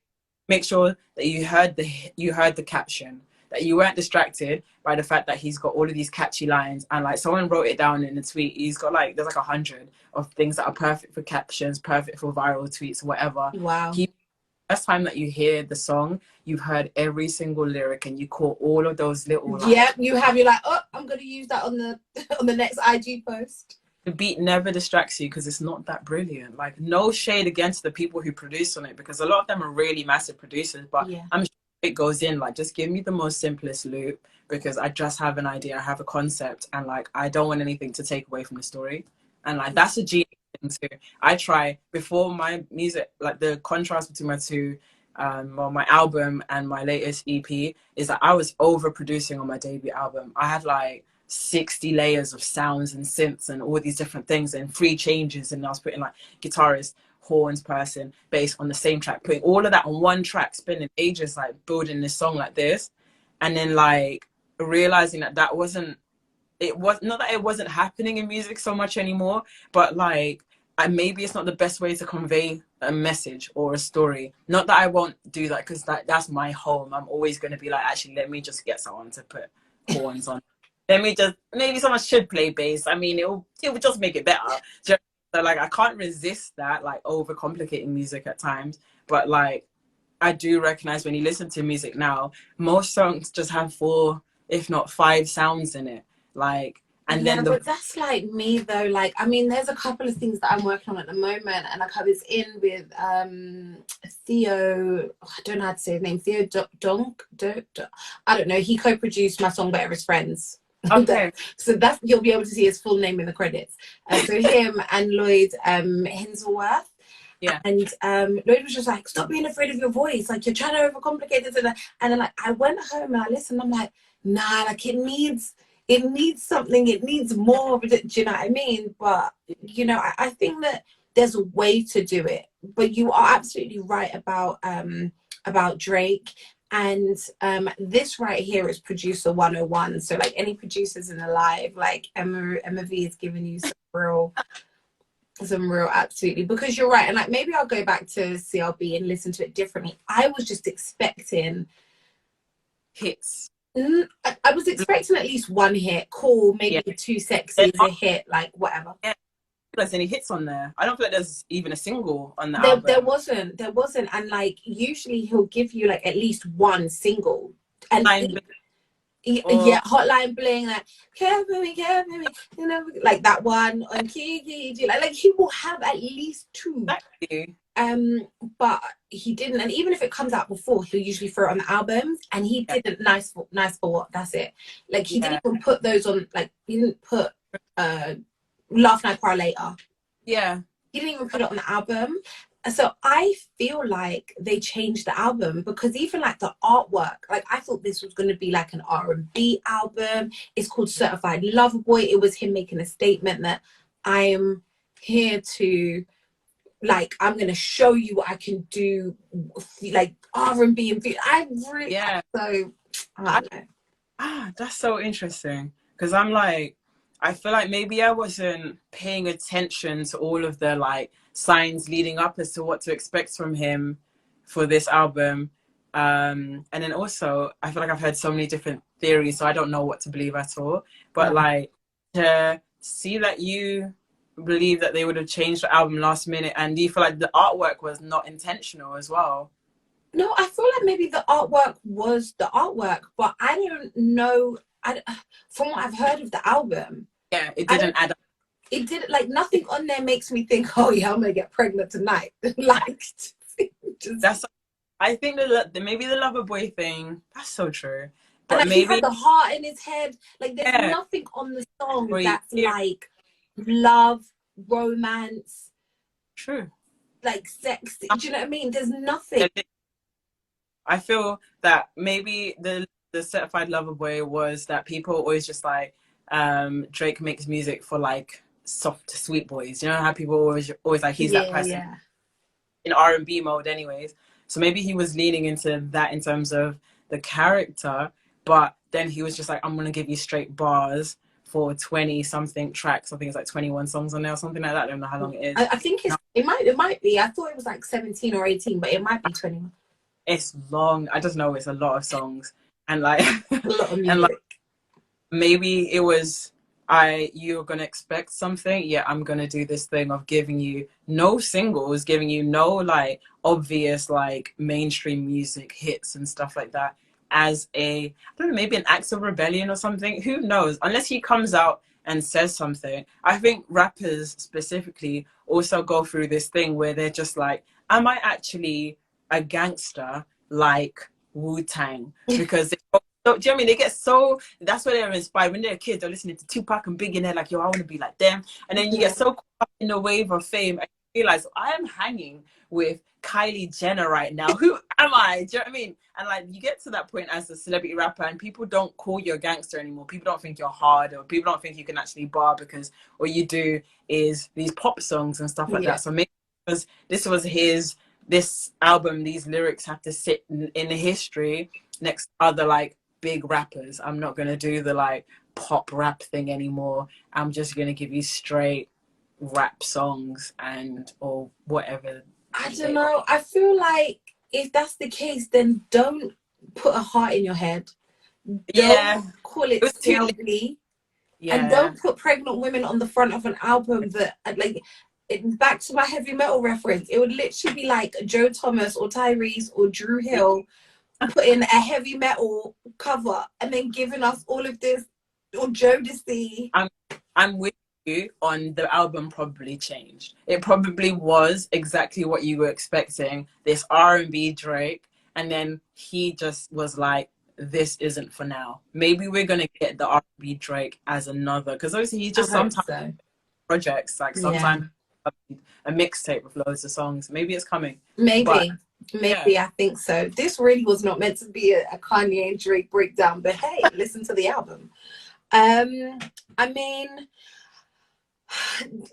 make sure that you heard the caption, that you weren't distracted by the fact that he's got all of these catchy lines, and like someone wrote it down in a tweet. He's got like there's like 100 of things that are perfect for captions, perfect for viral tweets, whatever. Wow. First time that you hear the song, you've heard every single lyric and you caught all of those little like, yeah, you're like, oh, I'm gonna use that on the on the next IG post. the beat never distracts you because it's not that brilliant. Like no shade against the people who produce on it because a lot of them are really massive producers, but Yeah. I'm sure it goes in like just give me the most simplest loop because I just have an idea, I have a concept, and like I don't want anything to take away from the story. And like that's a genius thing too. I try before my music, like the contrast between my two well, my album and my latest EP is that I was overproducing on my debut album. I had like 60 layers of sounds and synths and all these different things and 3 changes, and I was putting like guitarist, horns person, bass on the same track, putting all of that on one track, spending ages like building this song like this, and then like realizing that wasn't, it was not that it wasn't happening in music so much anymore, but like maybe it's not the best way to convey a message or a story. Not that I won't do that because that's my home. I'm always going to be like, actually, let me just get someone to put horns on. Let me just, maybe someone should play bass. I mean, it will just make it better. So like, I can't resist that, like overcomplicating music at times. But like, I do recognize when you listen to music now, most songs just have 4, if not 5 sounds in it. Like, and yeah, then but that's like me though. Like, I mean, there's a couple of things that I'm working on at the moment, and like I was in with Theo. I don't know how to say his name. Theo Donk. I don't know. He co-produced my song "Better as Friends." Okay. So that's, you'll be able to see his full name in the credits. So him and Lloyd Hinsworth. Yeah. And Lloyd was just like, stop being afraid of your voice. Like, you're trying to overcomplicate this. And then, like, I went home and I listened. I'm like, nah, like, it needs something. It needs more of it. Do you know what I mean? But, you know, I think that there's a way to do it. But you are absolutely right about Drake. And this right here is producer 101. So, like, any producers in the live, like, Emmavie is giving you some real absolutely, because you're right. And like, maybe I'll go back to CLB and listen to it differently. I was just expecting hits. I was expecting at least one hit. Cool, maybe Too Sexy is a hit, like whatever. Yeah, there's any hits on there. I don't feel like there's even a single on the album. There wasn't. And like, usually he'll give you like at least one single. And yeah, Hotline Bling, like care for me, you know, like that one on Kiki, like he will have at least two. Exactly. But he didn't, and even if it comes out before, he'll usually throw it on the albums, and he didn't. Nice for what? That's it. Like, he didn't even put those on. Like, he didn't put Laugh Now Cry Later. Yeah, he didn't even put it on the album. So I feel like they changed the album, because even like the artwork, like I thought this was going to be like an R&B album. It's called Certified Lover Boy. It was him making a statement that I'm here to, like, I'm going to show you what I can do, like R&B and I really, so I don't know. That's so interesting, because I'm like, I feel like maybe I wasn't paying attention to all of the like signs leading up as to what to expect from him for this album. And then also, I feel like I've heard so many different theories, so I don't know what to believe at all. But like, to see that you believe that they would have changed the album last minute, and do you feel like the artwork was not intentional as well? No, I feel like maybe the artwork was the artwork, but I don't know. From what I've heard of the album, it didn't add up. It didn't, like, nothing on there makes me think, oh yeah, I'm gonna get pregnant tonight. Like, that's, I think that maybe the lover boy thing, that's so true. But and like, maybe he had the heart in his head. Like, there's nothing on the song that's like love, romance, true, like sexy. Do you know what I mean? There's nothing. I feel that maybe the Certified Lover Boy was that people always just like, Drake makes music for like soft, sweet boys. You know how people always like, he's that person in R&B mode anyways. So maybe he was leaning into that in terms of the character, but then he was just like, I'm gonna give you straight bars for 20 something tracks. I think it's like 21 songs on there or something like that. I don't know how long it is. I think it might be. I thought it was like 17 or 18, but it might be 21. It's long. I just know it's a lot of songs, and like a lot of music. And like, maybe it was, you're gonna expect something. Yeah, I'm gonna do this thing of giving you no singles, giving you no like obvious like mainstream music hits and stuff like that, as I don't know, maybe an act of rebellion or something. Who knows? Unless he comes out and says something. I think rappers specifically also go through this thing where they're just like, am I actually a gangster like Wu-Tang? Because so, do you know what I mean? They get so, that's where they're inspired. When they're kids, they're listening to Tupac and Biggie, and they're like, yo, I want to be like them. And then you get so caught up in the wave of fame, and you realize, I am hanging with Kylie Jenner right now. Who am I? Do you know what I mean? And like, you get to that point as a celebrity rapper, and people don't call you a gangster anymore. People don't think you're hard, or people don't think you can actually bar, because all you do is these pop songs and stuff like that. So maybe this was this album, these lyrics have to sit in the history next to other like big rappers. I'm not gonna do the like pop rap thing anymore. I'm just gonna give you straight rap songs or whatever. I don't know. I feel like if that's the case, then don't put a heart in your head. Don't call it CLB. And don't put pregnant women on the front of an album that like. Back to my heavy metal reference, it would literally be like Joe Thomas or Tyrese or Drew Hill putting a heavy metal cover and then giving us all of this, or Jodeci. I'm with you on the album probably changed. It probably was exactly what you were expecting, this R&B Drake, and then he just was like, this isn't for now. Maybe we're going to get the R&B Drake as another, because obviously he just sometimes projects, like sometimes a mixtape with loads of songs. Maybe it's coming. Maybe. Yeah. I think so. This really was not meant to be a Kanye and Drake breakdown, but hey, listen to the album. I mean,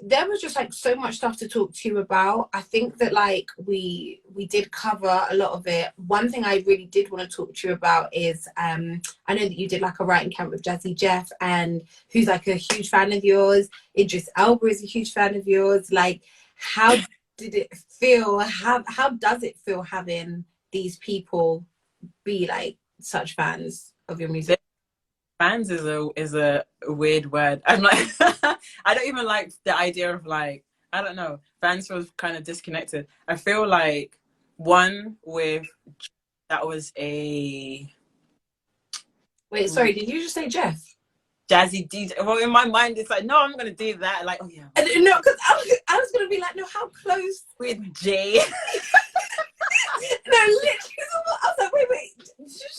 there was just like so much stuff to talk to you about. I think that like we did cover a lot of it. One thing I really did want to talk to you about is I know that you did like a writing camp with Jazzy Jeff, and who's like a huge fan of yours. Idris Elba is a huge fan of yours. Like, how did it feel? How does it feel having these people be like such fans of your music? Fans is a weird word. I'm like, I don't even like the idea of like, I don't know. Fans feels kind of disconnected. I feel like one with that was a. Wait, sorry, did you just say Jeff? Jazzy DJ. Well, in my mind, it's like, no, I'm gonna do that. Like, oh yeah. No, because I was gonna be like, no, how close with Jay? No, literally. I was like, wait.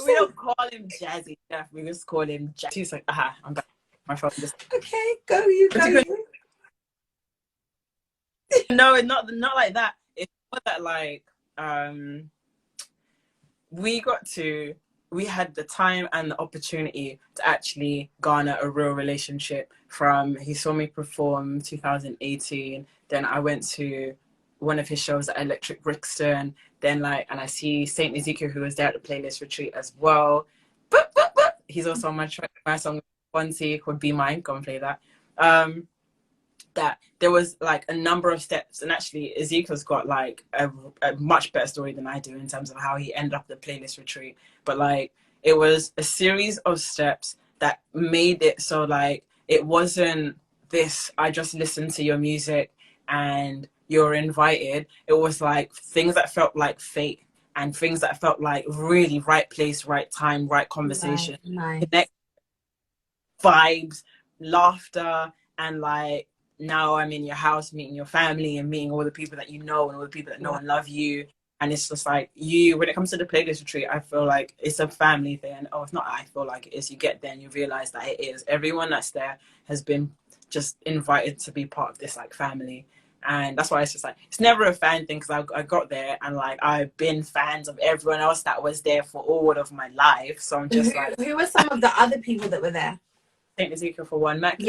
We don't call him Jazzy Jeff. We just call him Jazzy. He's like, I'm back. My phone just. Okay, go you. No, not like that. It's more that like we had the time and the opportunity to actually garner a real relationship. He saw me perform 2018. Then I went to one of his shows at Electric Brixton. Then and I see Saint Ezekiel, who was there at the playlist retreat as well. But he's also on my track, my song Fonzie called Be Mine. Go and play that. That there was like a number of steps, and actually Ezekiel's got like a much better story than I do in terms of how he ended up at the playlist retreat. But like it was a series of steps that made it so like it wasn't this I just listened to your music and you're invited. It was like things that felt like fate and things that felt like really right place, right time, right conversation, nice. Connect, vibes, laughter, and like now I'm in your house meeting your family and meeting all the people that you know and all the people that know and love you. And it's just like when it comes to the playlist retreat, I feel like it's a family thing. Oh, it's not, I feel like it is. You get there and you realize that it is. Everyone that's there has been just invited to be part of this like family. And that's why it's just like, it's never a fan thing, because I got there and like I've been fans of everyone else that was there for all of my life. So I'm just who were some of the other people that were there? Saint Ezekiel for one, Mac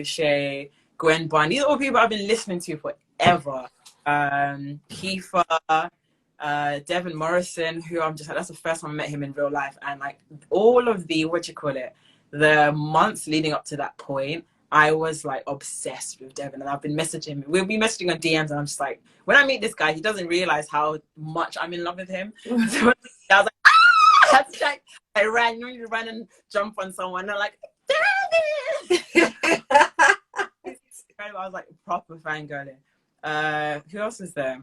Shay, Gwen Bunn. These are all people I've been listening to forever. Kiefer, Devin Morrison, who I'm just like, that's the first time I met him in real life. And like all of the the months leading up to that point, I was like obsessed with Devin, and I've been messaging him. We'll be messaging on DMs, and I'm just like, when I meet this guy, he doesn't realize how much I'm in love with him. So I was like, like, I ran, you run and jump on someone, and I'm like, Devin! I was like proper fangirling. Who else is there?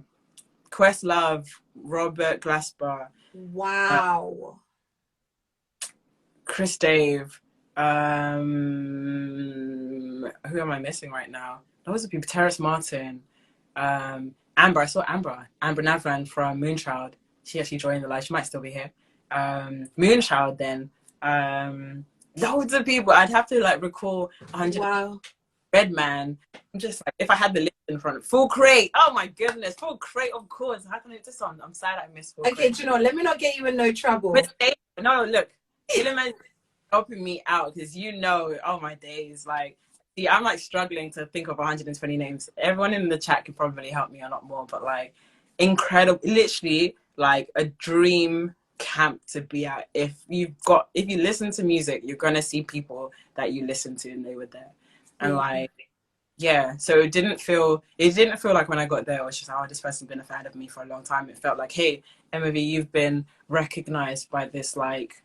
Questlove, Robert Glasper. Wow. Chris Dave. Who am I missing right now? Those are people. Terrace Martin. Amber. I saw Amber Navran from Moonchild. She actually joined the live. She might still be here. Moonchild then. Loads of people. I'd have to like recall 100. Wow. Redman. I'm just like, if I had the list in front of Full Crate. Oh my goodness, Full Crate, of course. How can I do this on? I'm sad I missed Full Crate. Okay, do you know, let me not get you in no trouble. No, look, Gilliman's helping me out, because oh my days, like, see, I'm like struggling to think of 120 names. Everyone in the chat can probably help me a lot more, but like, incredible, literally like a dream camp to be at. If you listen to music, you're gonna see people that you listen to, and they were there. And like, yeah, so it didn't feel like when I got there, it was just, oh, this person's been a fan of me for a long time. It felt like, hey, Emmavie, you've been recognized by this like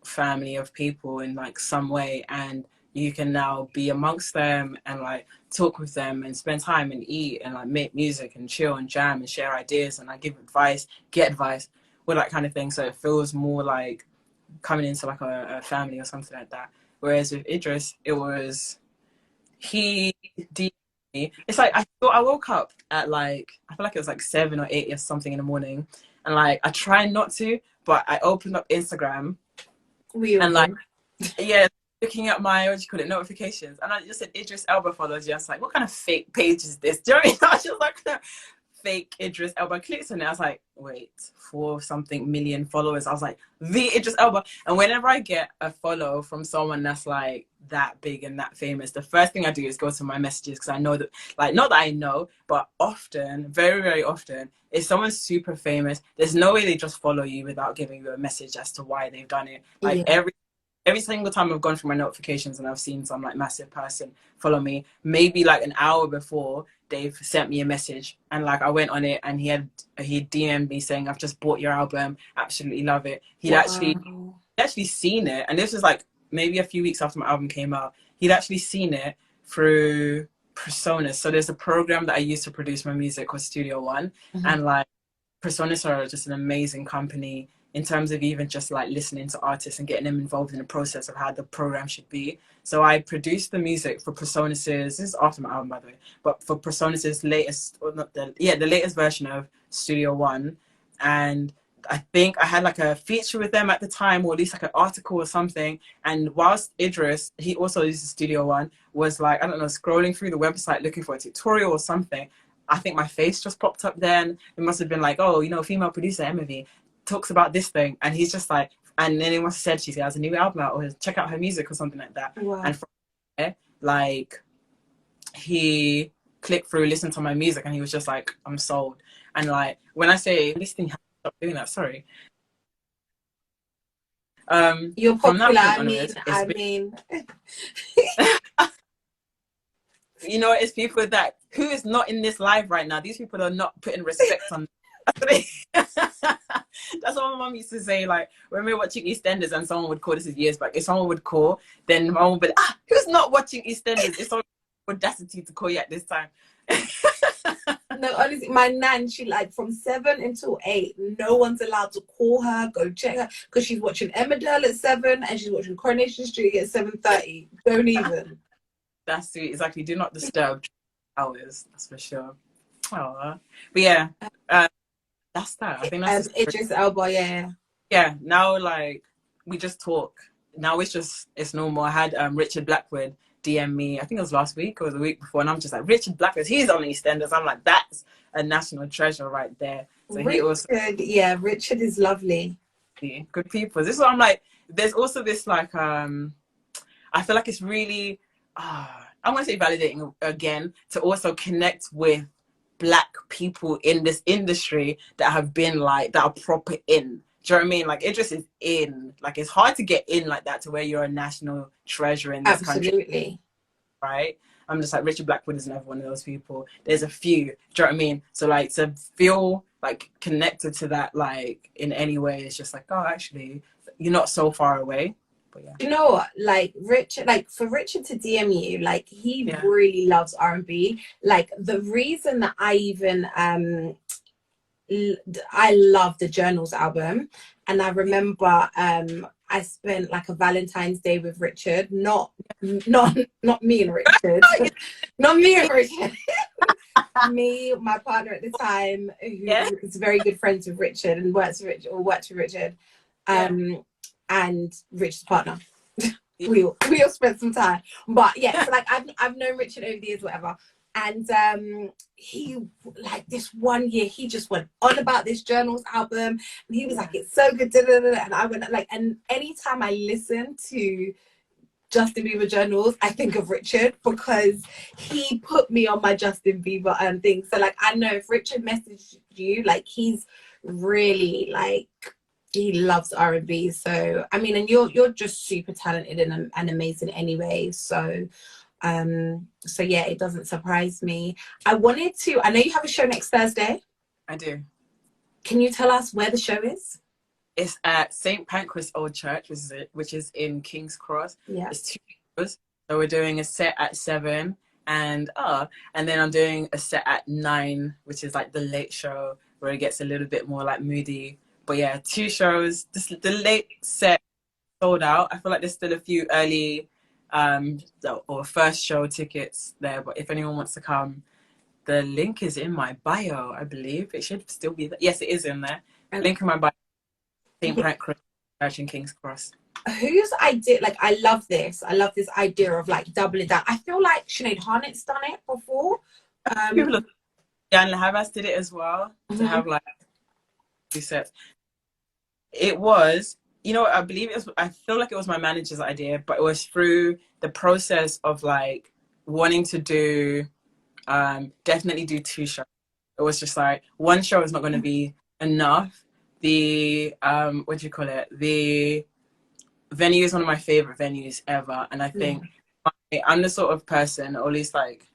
family of people in like some way, and you can now be amongst them and like talk with them and spend time and eat and like make music and chill and jam and share ideas and like give advice, get advice, all that kind of thing. So it feels more like coming into like a family or something like that. Whereas with Idris, it was, he DM'd me. It's like I woke up at like, I feel like it was like 7 or 8 or something in the morning, and like I try not to, but I opened up Instagram and like, yeah, looking at my, what do you call it, notifications, and I just said Idris Elba follows you. I was like, what kind of fake page is this? Do you know what I mean? I was just like, no, fake Idris Elba. Clicked on it. I was like, wait, 4 something million followers. I was like, the Idris Elba. And whenever I get a follow from someone that's like that big and that famous, the first thing I do is go to my messages, because I know that, like, not that I know, but often, very, very often, if someone's super famous, there's no way they just follow you without giving you a message as to why they've done it. Like, every single time I've gone through my notifications and I've seen some like massive person follow me, maybe like an hour before, they've sent me a message, and like I went on it and he DM'd me saying, I've just bought your album, absolutely love it. He'd actually seen it, and this was like maybe a few weeks after my album came out. He'd actually seen it through Personas. So there's a program that I use to produce my music called Studio One. And like Personas are just an amazing company in terms of even just like listening to artists and getting them involved in the process of how the program should be. So I produced the music for Personas', this is after my album by the way, but for Personas' latest, or not the latest version of Studio One. And I think I had like a feature with them at the time, or at least like an article or something. And whilst Idris, he also uses Studio One, was like, I don't know, scrolling through the website looking for a tutorial or something, I think my face just popped up then. It must have been like, oh, you know, female producer Emmavie talks about this thing, and he's just like, and then he must have said she has a new album out, or check out her music or something like that. Wow. And from there, like, he clicked through, listened to my music, and he was just like, I'm sold. And like, when I say this thing, stop doing that, sorry. You're popular, I mean you know, it's people that, who is not in this live right now, these people are not putting respect on that's what my mom used to say, like when we were watching EastEnders and someone would call, this is years back, if someone would call, then my mom would be like, who's not watching EastEnders? It's all audacity to call you at this time. No, honestly, my nan, she like from 7 until 8, no one's allowed to call her, go check her, because she's watching Emmerdale at 7 and she's watching Coronation Street at 7:30. Don't even. That's sweet, exactly. Do not disturb hours, that's for sure. Oh, but yeah, that's that. I think that's Idris Elba, yeah. Now like we just talk. Now it's normal. I had Richard Blackwood DM me, I think it was last week or the week before, and I'm just like, Richard Blackwood, he's on EastEnders. I'm like, that's a national treasure right there. So Richard is lovely. Good people. This is what I'm like. There's also this like I feel like it's really I want to say validating again to also connect with Black people in this industry that have been like, that are proper in. Do you know what I mean? Like, Idris is in. Like, it's hard to get in like that to where you're a national treasure in this country. Right? I'm just like, Richard Blackwood is never one of those people. There's a few. Do you know what I mean? So like, to feel like connected to that, like in any way, it's just like, oh, actually, you're not so far away. But yeah. You know what? Like Richard, like for Richard to DM you, like he really loves R&B. Like the reason that I even I love the Journals album, and I remember I spent like a Valentine's Day with Richard, not me and Richard, not me and Richard. Me, my partner at the time, who is very good friends with Richard and worked with Richard, and Richard's partner. we all spent some time, but so like I've known Richard over the years, whatever. And he, like this one year, he just went on about this Journals album, and he was like, it's so good, and I went like, and anytime I listen to Justin Bieber Journals, I think of Richard, because he put me on my Justin Bieber thing. So like, I know if Richard messaged you, like he's really like, he loves R&B. So I mean, and you're just super talented and amazing anyway. So yeah, it doesn't surprise me. I know you have a show next Thursday. I do. Can you tell us where the show is? It's at St. Pancras Old Church, which is in King's Cross. Yeah. It's 2 hours. So we're doing a set at 7 and then I'm doing a set at 9, which is like the late show where it gets a little bit more like moody. But yeah, 2 shows. The late set sold out. I feel like there's still a few early or first show tickets there, but if anyone wants to come, the link is in my bio, I believe. It should still be there. Yes, it is in there. Link in my bio. St. Pancras Church in King's Cross. whose idea, like, I love this idea of like doubling down. I feel like Sinead Harnet's done it before. People are, and Havas did it as well, to have like 2 sets. It was, you know, I believe it was, I feel like it was my manager's idea, but it was through the process of like wanting to do, definitely do 2 shows. It was just like, 1 show is not going to be enough. The, what do you call it? The venue is one of my favorite venues ever. And I think I'm the sort of person, or at least like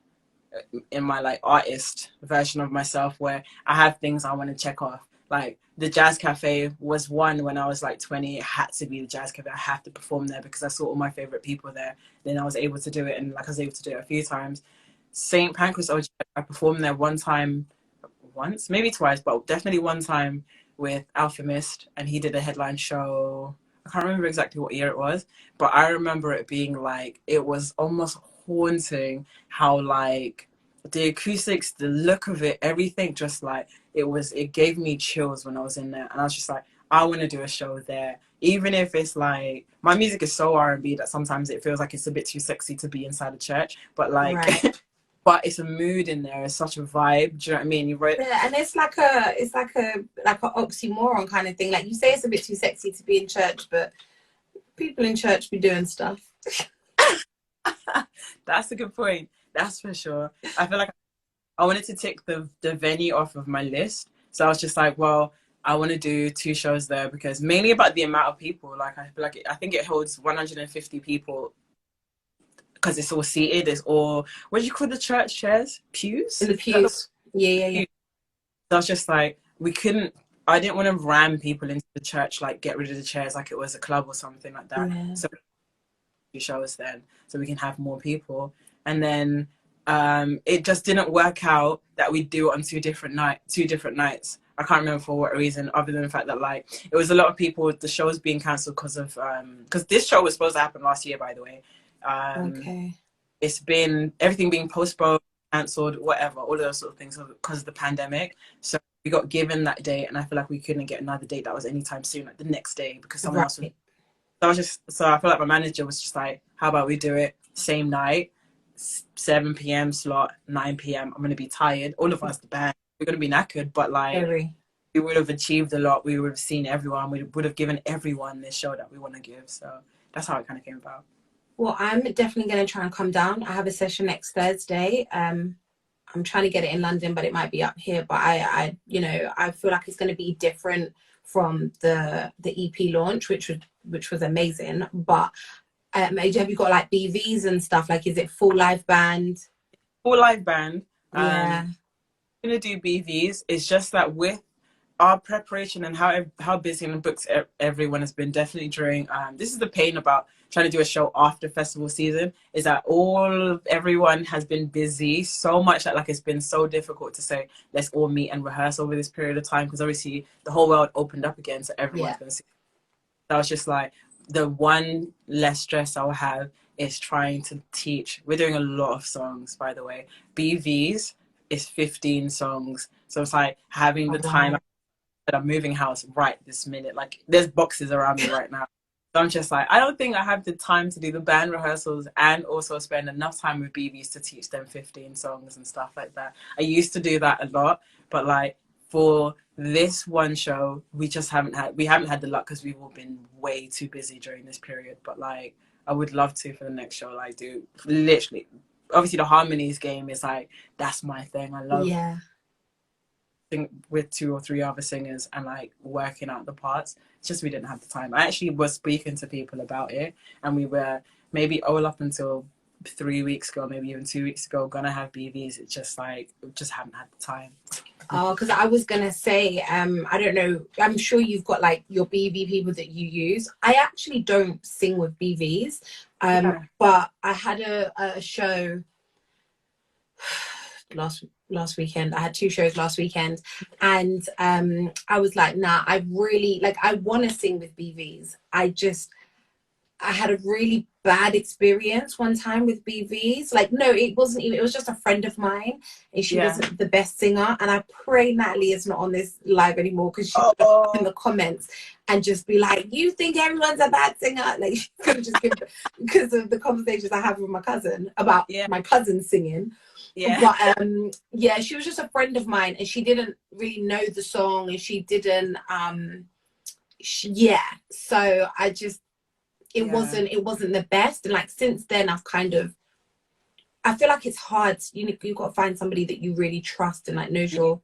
in my like artist version of myself, where I have things I want to check off. Like the Jazz Cafe was one when I was like 20. It had to be the Jazz Cafe. I have to perform there because I saw all my favorite people there. Then I was able to do it, and like I was able to do it a few times. St. Pancras OG, I performed there once, maybe twice, but definitely one time with Alchemist, and he did a headline show. I can't remember exactly what year it was, but I remember it being like, it was almost haunting how like the acoustics, the look of it, everything, just like it gave me chills when I was in there. And I was just like, I want to do a show there, even if it's like, my music is so R&B that sometimes it feels like it's a bit too sexy to be inside a church, but like but it's a mood in there. It's such a vibe. Do you know what I mean? Yeah, and it's like a oxymoron kind of thing. Like, you say it's a bit too sexy to be in church, but people in church be doing stuff. That's a good point. That's for sure. I feel like I wanted to tick the venue off of my list. So I was just like, well, I want to do 2 shows there, because mainly about the amount of people. Like, I feel like I think it holds 150 people, because it's all seated. It's all, what do you call the church chairs? Pews? In the pews. Yeah. So I was just like, I didn't want to ram people into the church, like get rid of the chairs like it was a club or something like that. Yeah. So shows then, so we can have more people. And then it just didn't work out that we do it on 2 different nights. I can't remember for what reason, other than the fact that like it was a lot of people. The show was being cancelled because this show was supposed to happen last year, by the way. It's been everything being postponed, cancelled, whatever, all of those sort of things because of the pandemic. So we got given that date, and I feel like we couldn't get another date that was anytime soon, like the next day, because someone else was. So I feel like my manager was just like, how about we do it same night, 7 p.m. slot, 9 p.m. I'm gonna be tired, all of us, the band, we're gonna be knackered, but like we would have achieved a lot. We would have seen everyone. We would have given everyone this show that we want to give. So that's how it kind of came about. Well, I'm definitely going to try and come down. I have a session next Thursday. I'm trying to get it in London, but it might be up here. But I feel like it's going to be different from the EP launch, which was amazing. But have you got like BVs and stuff? Like, is it full live band? Full live band. Yeah. I'm going to do BVs. It's just that with our preparation and how busy and booked everyone has been, definitely during this is the pain about trying to do a show after festival season, is that everyone has been busy so much that like it's been so difficult to say let's all meet and rehearse over this period of time, because obviously the whole world opened up again, so everyone's been sick. So I was just like, the one less stress I'll have is trying to teach. We're doing a lot of songs, by the way. BVs is 15 songs, so it's like having the time that I'm moving house right this minute. Like, there's boxes around me right now. So I'm just like, I don't think I have the time to do the band rehearsals and also spend enough time with BBs to teach them 15 songs and stuff like that. I used to do that a lot, but like for this one show, we haven't had the luck because we've all been way too busy during this period. But like, I would love to for the next show, like do literally, obviously the harmonies game is like, that's my thing. I love with 2 or 3 other singers and like working out the parts. It's just we didn't have the time. I actually was speaking to people about it, and we were maybe all up until 3 weeks ago, maybe even 2 weeks ago, gonna have BVs. It's just like we just haven't had the time. Oh, because I was gonna say, I don't know, I'm sure you've got like your BV people that you use. I actually don't sing with BVs, but I had a show last weekend. I had 2 shows last weekend, and I was like, nah, I really like, I want to sing with BVs. I had a really bad experience one time with BVs. Like, no, it wasn't even, it was just a friend of mine, and she wasn't the best singer. And I pray Natalie is not on this live anymore, because she in the comments. and just be like, you think everyone's a bad singer? Like, she's gonna just give, because of the conversations I have with my cousin about my cousin singing. Yeah. But yeah, she was just a friend of mine, and she didn't really know the song, and she didn't so I just it wasn't the best. And like since then I've kind of, I feel like it's hard. You've got to find somebody that you really trust and like knows your.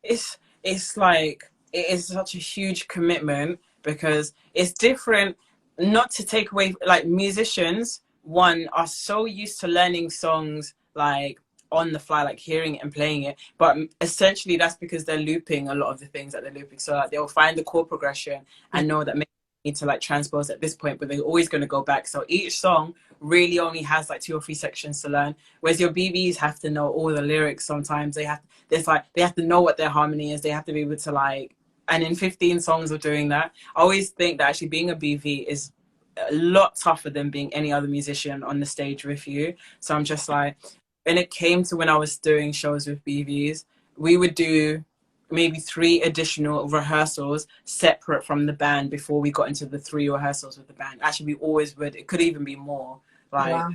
It's like, it is such a huge commitment, because it's different. Not to take away, like, musicians, one, are so used to learning songs like on the fly, like hearing it and playing it, but essentially that's because they're looping a lot of the things that they're looping. So like, they'll find the chord progression and know that maybe they need to like transpose at this point, but they're always going to go back. So each song really only has like 2 or 3 sections to learn, whereas your BBs have to know all the lyrics. Sometimes they have to know what their harmony is. They have to be able to like, and in 15 songs of doing that, I always think that actually being a BV is a lot tougher than being any other musician on the stage with you. So I'm just like, when it came to when I was doing shows with BVs, we would do maybe 3 additional rehearsals separate from the band before we got into the 3 rehearsals with the band. Actually, we always would. It could even be more. Like, wow.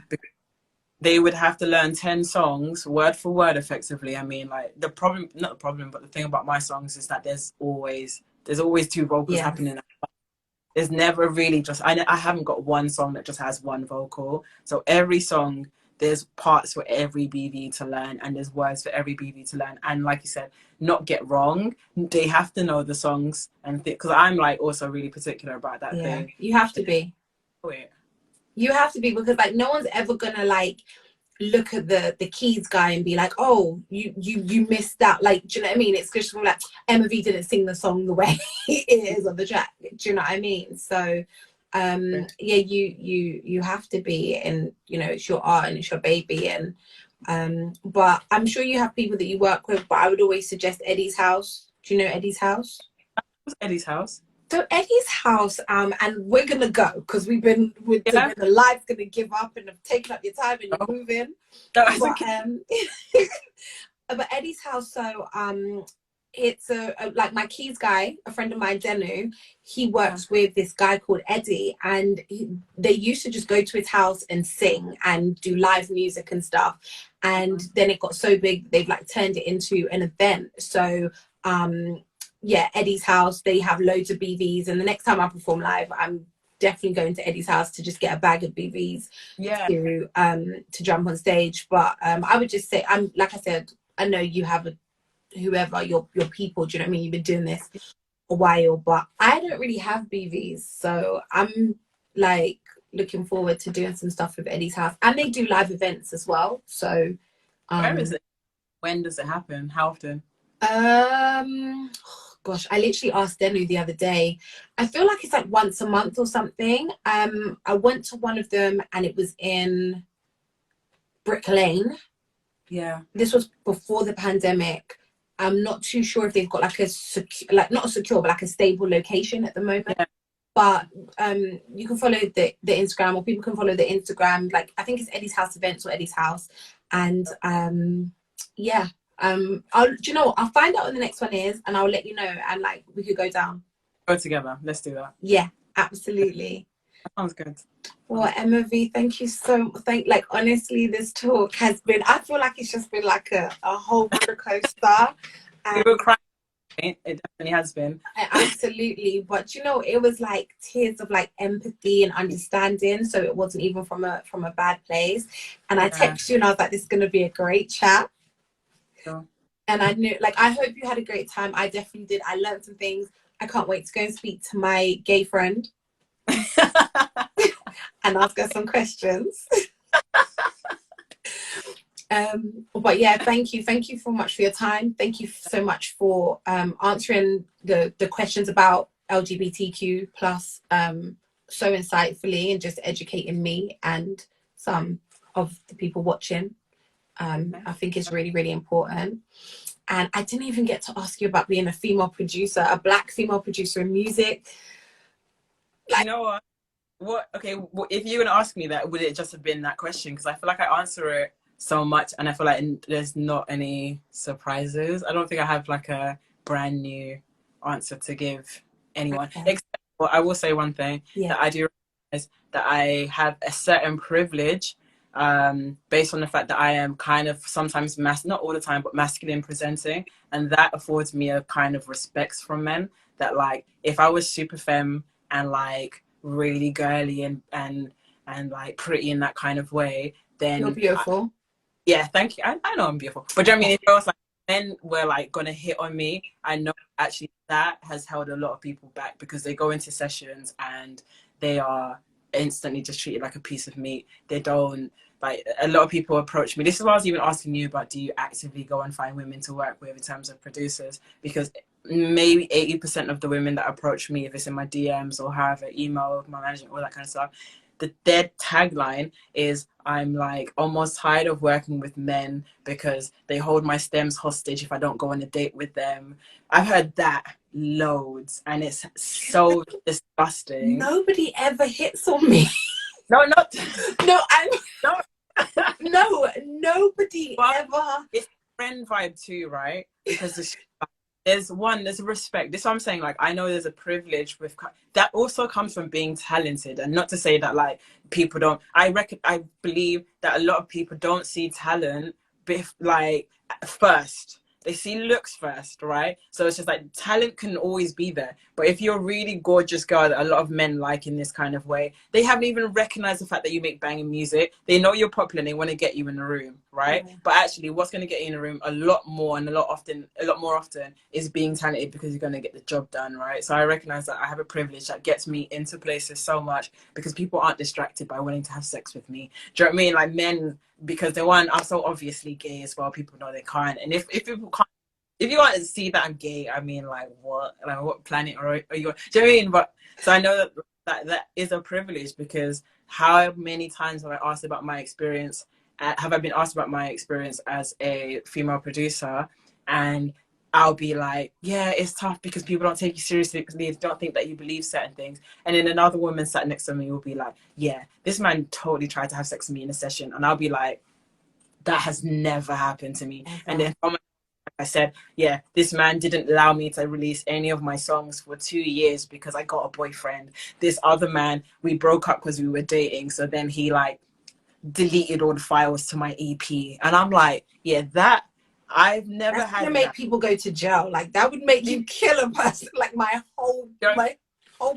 They would have to learn 10 songs word for word effectively. I mean, like, not the problem, but the thing about my songs is that there's always 2 vocals happening. There's never really just, I haven't got one song that just has 1 vocal. So every song, there's parts for every BV to learn, and there's words for every BV to learn. And like you said, not get wrong. They have to know the songs, and because I'm like also really particular about that thing. You have to be. You have to be, because like no one's ever gonna like look at the keys guy and be like, oh, you missed that. Like, do you know what I mean? It's just like Emmavie didn't sing the song the way it is on the track. Do you know what I mean? So yeah, you have to be, and you know, it's your art and it's your baby. And but I'm sure you have people that you work with, but I would always suggest Eddie's House. Do you know Eddie's House? What's Eddie's House? So Eddie's House, and we're gonna go because we've been with the live's gonna give up and have taken up your time and you're moving. But Eddie's House, so it's a like my keys guy, a friend of mine, Denu. He works with this guy called Eddie, and they used to just go to his house and sing and do live music and stuff. And then it got so big, they've like turned it into an event. So yeah, Eddie's House, they have loads of BVs, and the next time I perform live, I'm definitely going to Eddie's House to just get a bag of BVs to jump on stage. But I would just say, I'm like I said, I know you have whoever your people, do you know what I mean? You've been doing this a while, but I don't really have BVs, so I'm like looking forward to doing some stuff with Eddie's House, and they do live events as well. So where is it? When does it happen? How often? Gosh, I literally asked Denu the other day. I feel like it's like once a month or something. I went to one of them and it was in Brick Lane. Yeah. This was before the pandemic. I'm not too sure if they've got like not a secure, but like a stable location at the moment. Yeah. But you can follow the Instagram, or people can follow the Instagram. Like, I think it's Eddie's House Events or Eddie's House. And yeah. Do you know what? I'll find out when the next one is, and I'll let you know, and like we could go down. Go together. Let's do that. Yeah, absolutely. That sounds good. Well, Emmavie, thank you so much. Like, honestly, this talk has been, I feel like it's just been like a whole roller coaster. We were crying. It definitely has been. Absolutely. But you know, it was like tears of like empathy and understanding. So it wasn't even from a bad place. And I texted you and I was like, this is going to be a great chat. Sure. And I knew, like, I hope you had a great time. I definitely did. I learned some things. I can't wait to go and speak to my gay friend and ask her some questions. But yeah, thank you so much for your time. Thank you so much for answering the questions about LGBTQ plus so insightfully, and just educating me and some of the people watching. I think it's really, really important. And I didn't even get to ask you about being a female producer, a black female producer in music. Like, you know what? If you were to ask me that, would it just have been that question? Because I feel like I answer it so much, and I feel like there's not any surprises. I don't think I have like a brand new answer to give. anyone. Okay. Except for, I will say one thing that I do realize that I have a certain privilege based on the fact that I am kind of sometimes not all the time, but masculine presenting, and that affords me a kind of respect from men that, like, if I was super femme and like really girly and like pretty in that kind of way, then you're beautiful. Yeah, thank you. I know I'm beautiful. But do you know what I mean? If I was like, men were like gonna hit on me, I know actually that has held a lot of people back because they go into sessions and they are instantly just treated like a piece of meat. They don't, like, a lot of people approach me. This is why I was even asking you about, do you actively go and find women to work with in terms of producers? Because maybe 80% of the women that approach me, if it's in my DMs or have an email with my management, all that kind of stuff, their tagline is, I'm like almost tired of working with men because they hold my stems hostage if I don't go on a date with them. I've heard that loads and it's so disgusting. Nobody ever hits on me. No, not no, I'm no. no, nobody But ever. it's friend vibe too, right? Because there's a respect. This is what I'm saying. Like, I know there's a privilege with that also comes from being talented, and not to say that like people don't. I believe that a lot of people don't see talent, like first. They see looks first, right? So it's just like talent can always be there. But if you're a really gorgeous girl that a lot of men like in this kind of way, they haven't even recognized the fact that you make banging music. They know you're popular and they want to get you in the room, right? Yeah. But actually what's going to get you in the room a lot more often is being talented, because you're going to get the job done, right? So I recognize that I have a privilege that gets me into places so much because people aren't distracted by wanting to have sex with me. Do you know what I mean? Like, men, because I'm so obviously gay as well, people know they can't. And if people can't, if you want to see that I'm gay, I mean, like, what planet are you on? Do you know what I mean? But so I know that is a privilege, because how many times have I asked about my experience? Have I been asked about my experience as a female producer? And I'll be like, yeah, it's tough because people don't take you seriously because they don't think that you believe certain things. And then another woman sat next to me will be like, yeah, this man totally tried to have sex with me in a session. And I'll be like, that has never happened to me. And then I said, yeah, this man didn't allow me to release any of my songs for 2 years because I got a boyfriend. This other man, we broke up because we were dating. So then he like deleted all the files to my EP. And I'm like, yeah, that I've never That's had. Gonna make people go to jail. Like, that would make you kill a person. Like my whole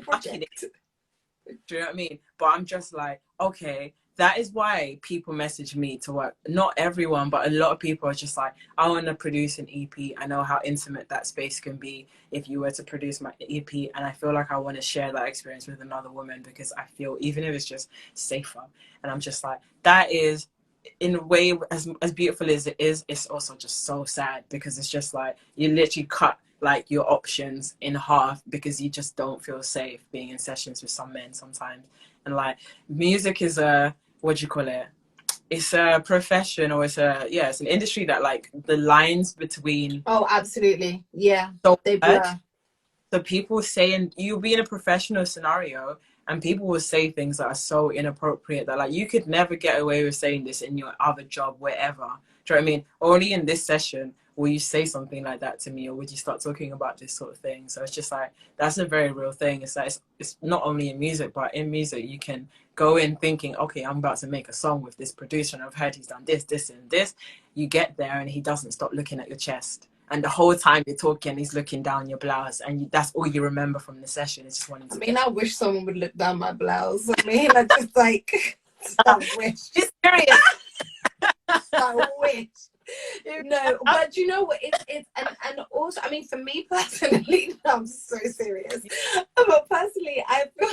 project. Do you know what I mean? But I'm just like, okay, that is why people message me to work. Not everyone, but a lot of people are just like, I want to produce an EP. I know how intimate that space can be if you were to produce my EP. And I feel like I want to share that experience with another woman, because I feel, even if it's just safer. And I'm just like, that is, in a way, as beautiful as it is, it's also just so sad, because it's just like, you literally cut like your options in half because you just don't feel safe being in sessions with some men sometimes. And like, music is what do you call it? It's a profession, or it's an industry that, like, the lines between, oh, absolutely, yeah, so they blur. So people saying, you'll be in a professional scenario and people will say things that are so inappropriate that, like, you could never get away with saying this in your other job, wherever. Do you know what I mean? Only in this session will you say something like that to me, or would you start talking about this sort of thing? So it's just like, that's a very real thing. It's like, it's not only in music, but in music you can go in thinking, okay, I'm about to make a song with this producer and I've heard he's done this, this and this. You get there and he doesn't stop looking at your chest. And the whole time you're talking, he's looking down your blouse, and that's all you remember from the session. It's just wanting to. I wish someone would look down my blouse. I mean, I just like, I wish. It's serious. I wish. No, but you know what? It's and also, I mean, for me personally, I'm so serious. But personally, I feel.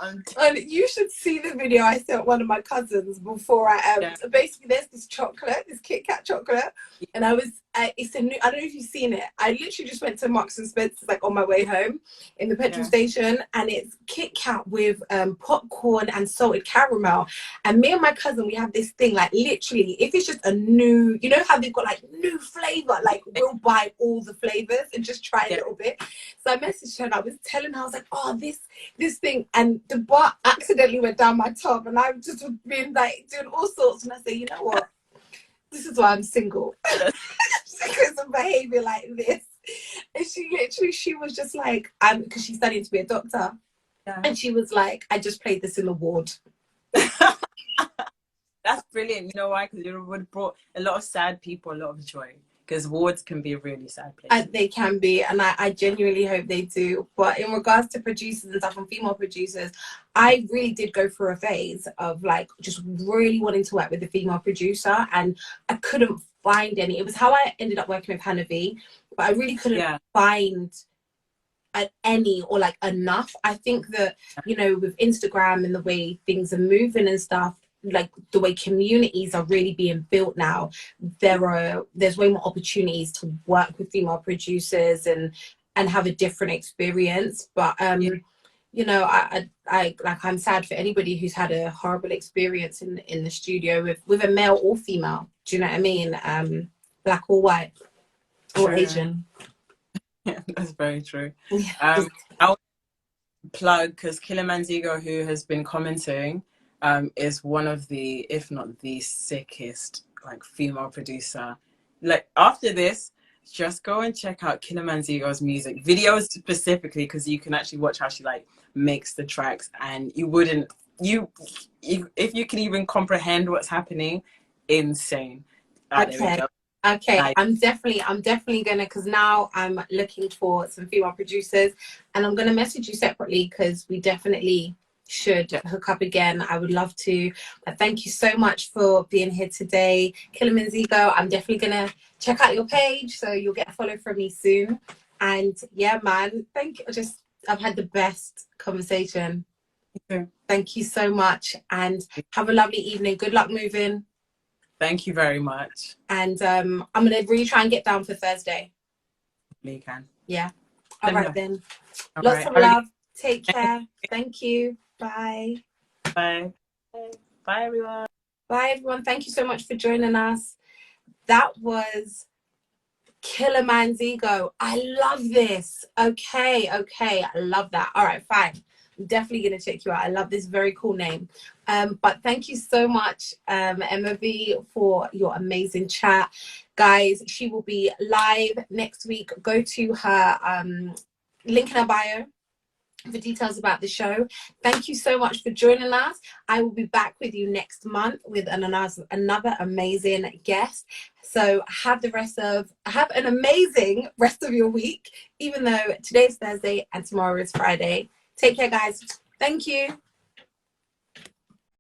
And you should see the video I sent one of my cousins before I basically, there's this chocolate, this Kit Kat chocolate, and I was it's a new, I don't know if you've seen it. I literally just went to Marks and Spencer's like on my way home in the petrol station, and it's Kit Kat with popcorn and salted caramel. And me and my cousin, we have this thing, like, literally, if it's just a new, you know how they've got like new flavor, like we'll buy all the flavors and just try a little bit. So I messaged her and I was telling her, I was like, oh, this thing, and the bar accidentally went down my top, and I've just been like doing all sorts, and I say, you know what, this is why I'm single. Because behavior like this. And she was just like, because she's studying to be a doctor. Yeah. And she was like, I just played this in a ward. That's brilliant. You know why? Because it would have brought a lot of sad people a lot of joy. Because wards can be a really sad place. They can be, and I genuinely hope they do. But in regards to producers and stuff, and female producers, I really did go through a phase of like just really wanting to work with a female producer, and I couldn't find any. It was how I ended up working with Emmavie, but I really couldn't find any or like enough. I think that, you know, with Instagram and the way things are moving and stuff, like the way communities are really being built now, there's way more opportunities to work with female producers and have a different experience. But you know, I like, I'm sad for anybody who's had a horrible experience in the studio with a male or female. Do you know what I mean? Black or white or Asian. Yeah, that's very true. Yeah. I'll plug, because Killer Manzigo, who has been commenting, is one of the, if not the sickest, like, female producer. Like, after this, just go and check out Killer Manzigo's music videos specifically, because you can actually watch how she like makes the tracks, and you wouldn't, if you can even comprehend what's happening, insane. Okay. Okay, I'm definitely gonna, because now I'm looking for some female producers, and I'm gonna message you separately, because we definitely should hook up again. I would love to. But thank you so much for being here today, Killer Manzigo. I'm definitely gonna check out your page, so you'll get a follow from me soon. And yeah, man, thank you. I've had the best conversation. Thank you so much, and have a lovely evening. Good luck moving. Thank you very much. And I'm going to really try and get down for Thursday. You can. Yeah. All right, then. All Lots right. of love. Take care. Thank you. Bye. Bye. Bye, everyone. Bye, everyone. Thank you so much for joining us. That was Killer Manzigo. I love this. Okay. I love that. All right, fine. I'm definitely going to check you out. I love this very cool name. But thank you so much, Emmavie, for your amazing chat. Guys, she will be live next week. Go to her link in her bio for details about the show. Thank you so much for joining us. I will be back with you next month with another amazing guest. So have an amazing rest of your week, even though today's Thursday and tomorrow is Friday. Take care, guys. Thank you.